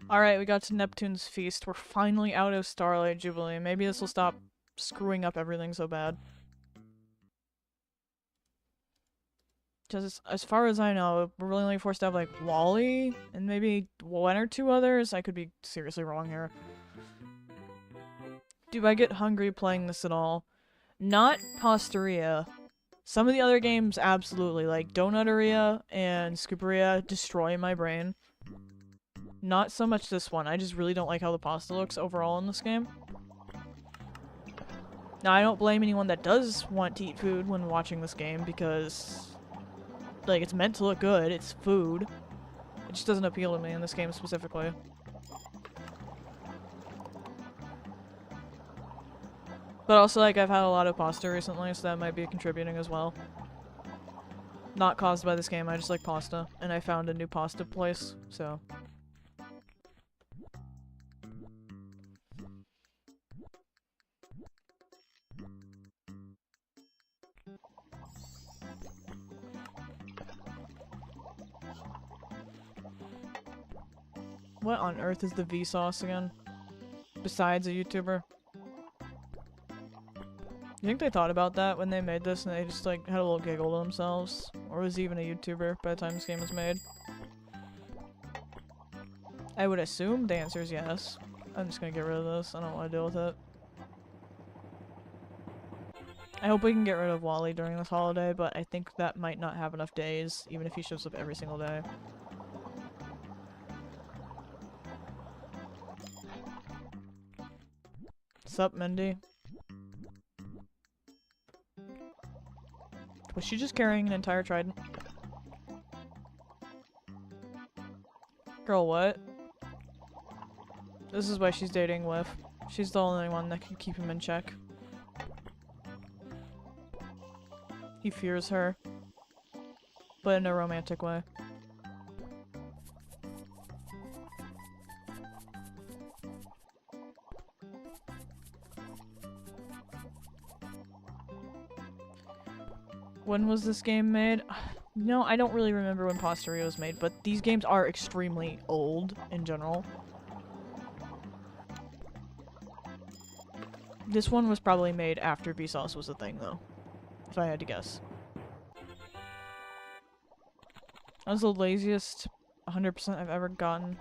Alright, we got to Neptune's Feast. We're finally out of Starlight Jubilee. Maybe this will stop screwing up everything so bad. Because as far as I know, we're really only forced to have like Wally and maybe one or two others. I could be seriously wrong here. Do I get hungry playing this at all? Not Pastaria. Some of the other games, absolutely. Like Donuteria and Scooperia destroy my brain. Not so much this one. I just really don't like how the pasta looks overall in this game. Now, I don't blame anyone that does want to eat food when watching this game because, like, it's meant to look good. It's food. It just doesn't appeal to me in this game specifically. But also, like, I've had a lot of pasta recently, so that might be contributing as well. Not caused by this game, I just like pasta. And I found a new pasta place, so... What on earth is the Vsauce again? Besides a YouTuber? You think they thought about that when they made this and they just like had a little giggle to themselves? Or was he even a YouTuber by the time this game was made? I would assume the answer is yes. I'm just gonna get rid of this. I don't want to deal with it. I hope we can get rid of Wally during this holiday, but I think that might not have enough days, even if he shows up every single day. Sup, Mindy? Was she just carrying an entire trident? Girl, what? This is why she's dating Whiff. She's the only one that can keep him in check. He fears her. But in a romantic way. When was this game made? No, I don't really remember when Pastaria was made, but these games are extremely old in general. This one was probably made after Vsauce was a thing, though. If I had to guess. That was the laziest 100% I've ever gotten.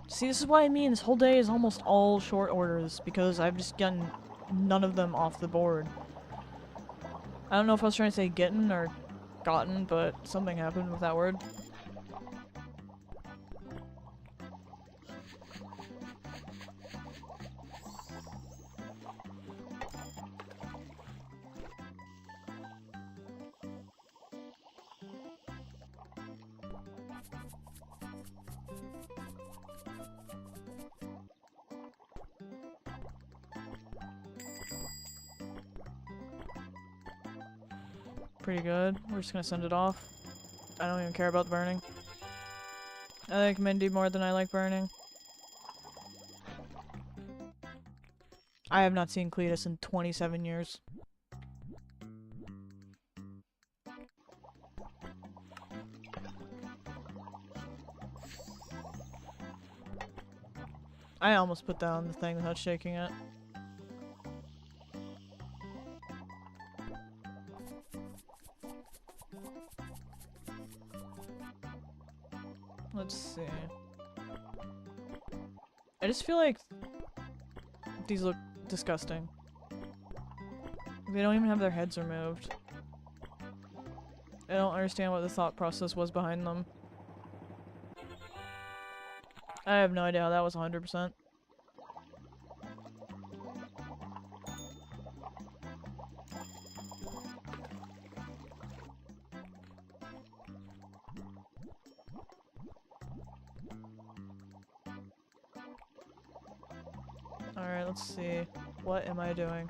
See, this is what I mean. This whole day is almost all short orders because I've just gotten none of them off the board. I don't know if I was trying to say getting or gotten, but something happened with that word. Pretty good. We're just gonna send it off. I don't even care about burning. I like Mindy more than I like burning. I have not seen Cletus in 27 years. I almost put down the thing without shaking it. Let's see. I just feel like these look disgusting. They don't even have their heads removed. I don't understand what the thought process was behind them. I have no idea how that was 100%. Alright, let's see. What am I doing?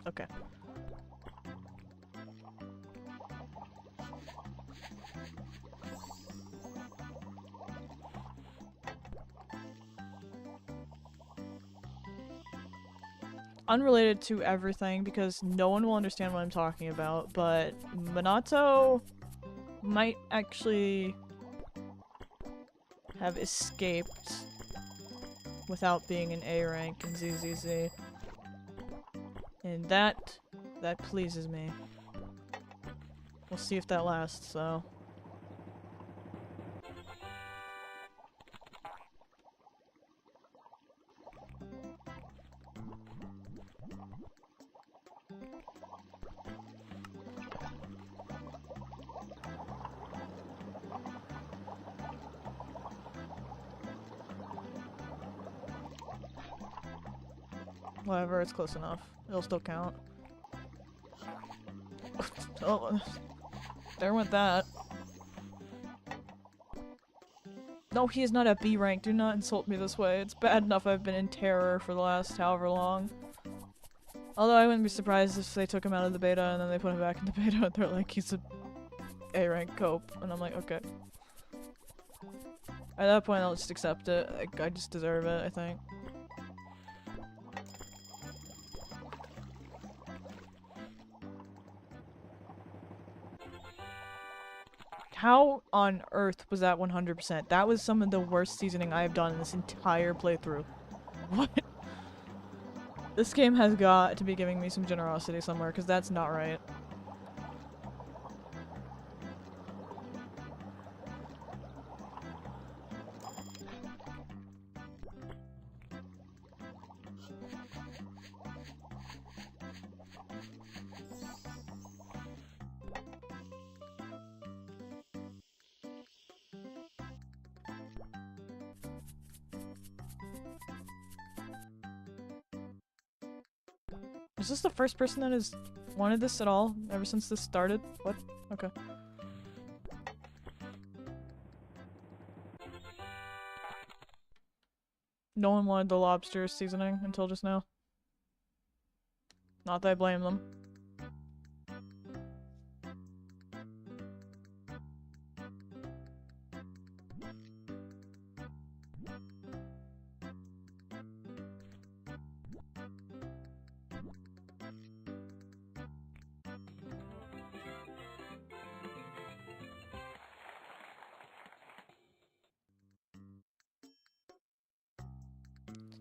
Okay. unrelated to everything because no one will understand what I'm talking about, but Minato might actually have escaped without being an A rank in ZZZ. And that pleases me. We'll see if that lasts, though. Whatever, it's close enough. It'll still count. Oh, there went that. No, he is not at B rank. Do not insult me this way. It's bad enough I've been in terror for the last however long. Although I wouldn't be surprised if they took him out of the beta and then they put him back in the beta and they're like, he's a A rank cope. And I'm like, okay. At that point, I'll just accept it. Like, I just deserve it, I think. How on earth was that 100%? That was some of the worst seasoning I have done in this entire playthrough. What? This game has got to be giving me some generosity somewhere, because that's not right. Is this the first person that has wanted this at all ever since this started? What? Okay. No one wanted the lobster seasoning until just now. Not that I blame them.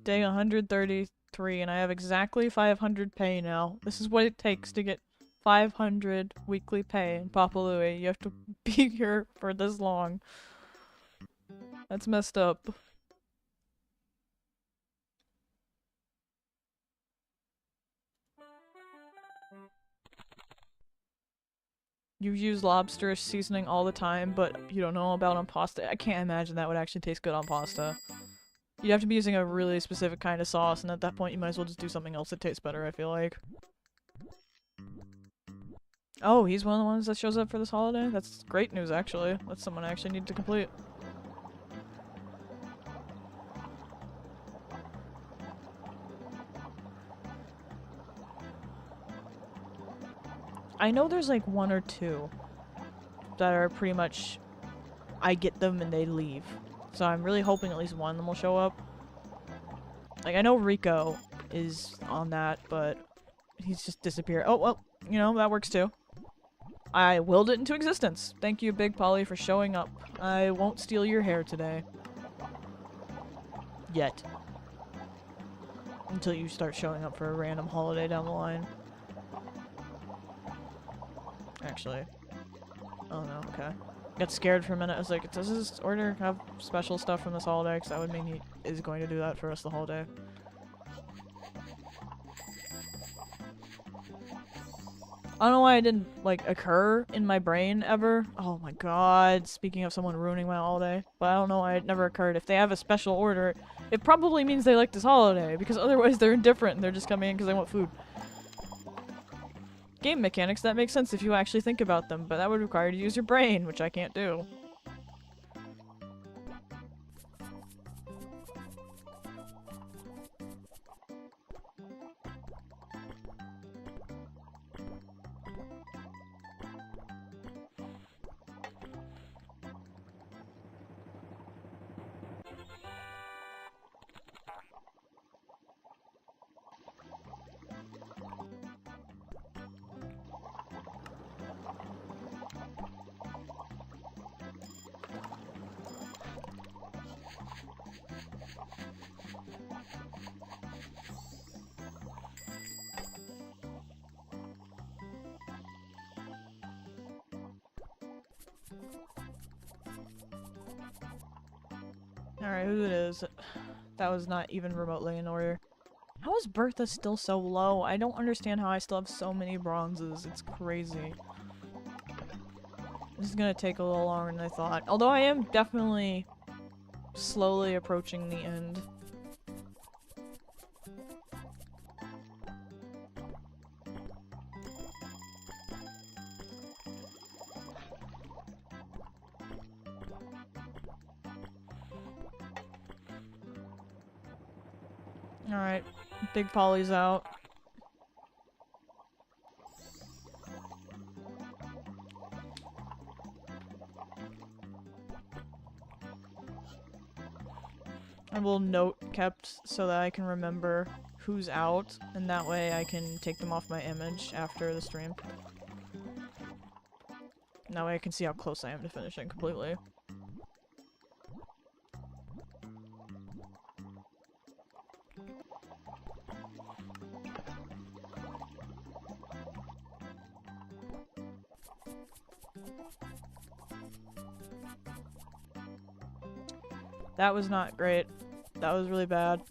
Day 133, and I have exactly 500 pay now. This is what it takes to get 500 weekly pay in Papa Louie. You have to be here for this long. That's messed up. You use lobster seasoning all the time, but you don't know about on pasta. I can't imagine that would actually taste good on pasta. You'd have to be using a really specific kind of sauce, and at that point you might as well just do something else that tastes better, I feel like. Oh, he's one of the ones that shows up for this holiday? That's great news, actually. That's someone I actually need to complete. I know there's like one or two that are pretty much I get them and they leave. So I'm really hoping at least one of them will show up. Like, I know Rico is on that, but he's just disappeared. Oh, well, you know, that works too. I willed it into existence. Thank you, Big Polly, for showing up. I won't steal your hair today. Yet. Until you start showing up for a random holiday down the line. Actually. Oh no, okay. Got scared for a minute. I was like, does this order have special stuff from this holiday? Because that would mean he is going to do that for us the holiday. I don't know why it didn't, like, occur in my brain ever. Oh my god, speaking of someone ruining my holiday. But I don't know why it never occurred. If they have a special order, it probably means they like this holiday. Because otherwise they're indifferent and they're just coming in because they want food. Game mechanics, that makes sense if you actually think about them, but that would require you to use your brain, which I can't do. Alright, who it is? That was not even remotely in order. How is Bertha still so low? I don't understand how I still have so many bronzes. It's crazy. This is gonna take a little longer than I thought. Although I am definitely slowly approaching the end. Alright, Big Polly's out. A little note kept so that I can remember who's out, and that way I can take them off my image after the stream. And that way I can see how close I am to finishing completely. That was not great. That was really bad.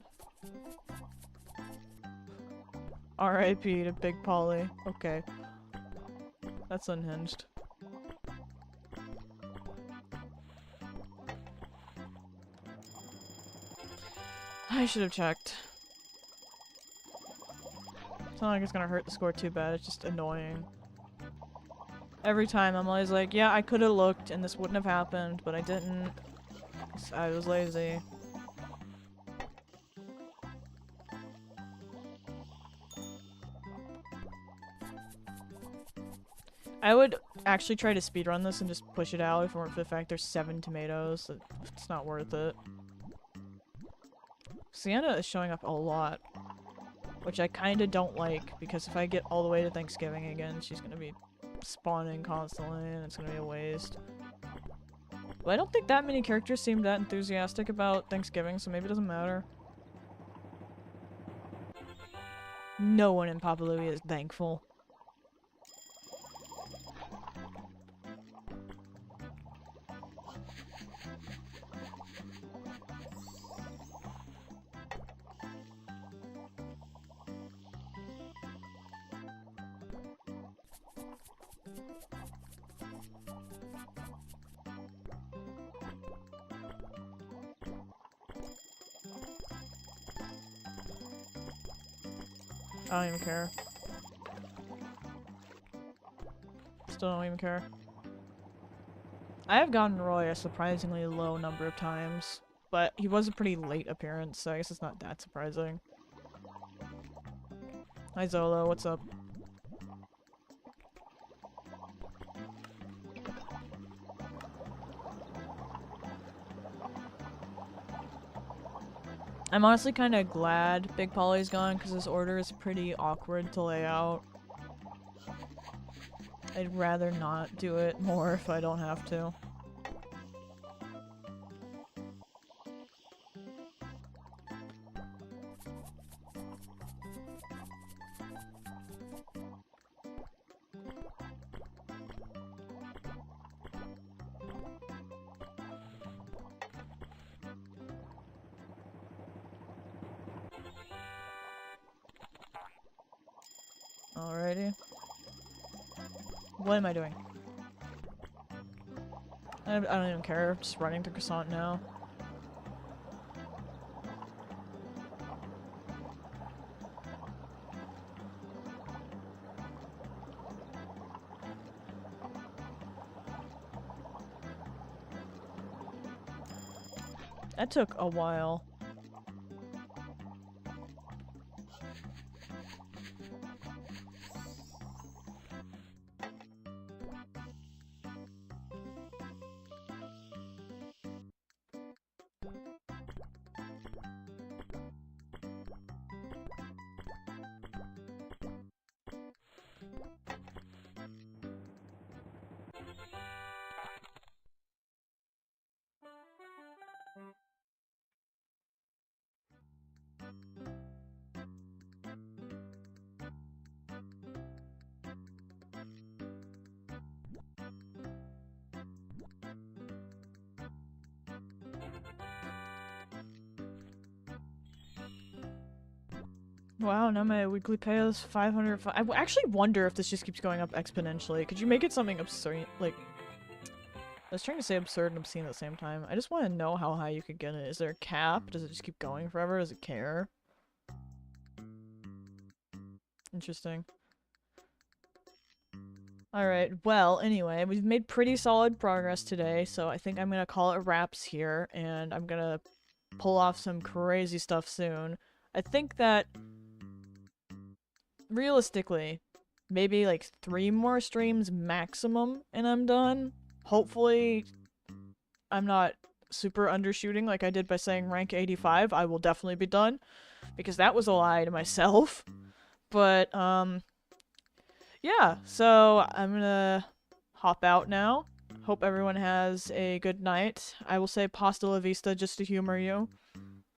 R.I.P. to Big Polly. Okay. That's unhinged. I should have checked. It's not like it's gonna hurt the score too bad, it's just annoying. Every time I'm always like, yeah, I could have looked and this wouldn't have happened, but I didn't. I was lazy. I would actually try to speedrun this and just push it out if it weren't for the fact there's 7 tomatoes. It's not worth it. Sienna is showing up a lot, which I kinda don't like, because if I get all the way to Thanksgiving again, she's gonna be spawning constantly and it's gonna be a waste. But I don't think that many characters seem that enthusiastic about Thanksgiving, so maybe it doesn't matter. No one in Papa Louie is thankful. I don't even care. Still don't even care. I have gotten Roy a surprisingly low number of times, but he was a pretty late appearance, so I guess it's not that surprising. Hi Zolo, what's up? I'm honestly kind of glad Big Polly's gone, because this order is pretty awkward to lay out. I'd rather not do it more if I don't have to. Alrighty. What am I doing? I don't even care. I'm just running to Croissant now. That took a while. Wow, now my weekly pay is 500. I actually wonder if this just keeps going up exponentially. Could you make it something absurd? Like, I was trying to say absurd and obscene at the same time. I just want to know how high you could get it. Is there a cap? Does it just keep going forever? Does it care? Interesting. Alright, well, anyway, we've made pretty solid progress today, so I think I'm gonna call it wraps here, and I'm gonna pull off some crazy stuff soon. I think that, realistically, maybe like 3 more streams maximum, and I'm done. Hopefully, I'm not super undershooting like I did by saying rank 85. I will definitely be done, because that was a lie to myself. But, yeah, so I'm gonna hop out now. Hope everyone has a good night. I will say pasta la vista just to humor you.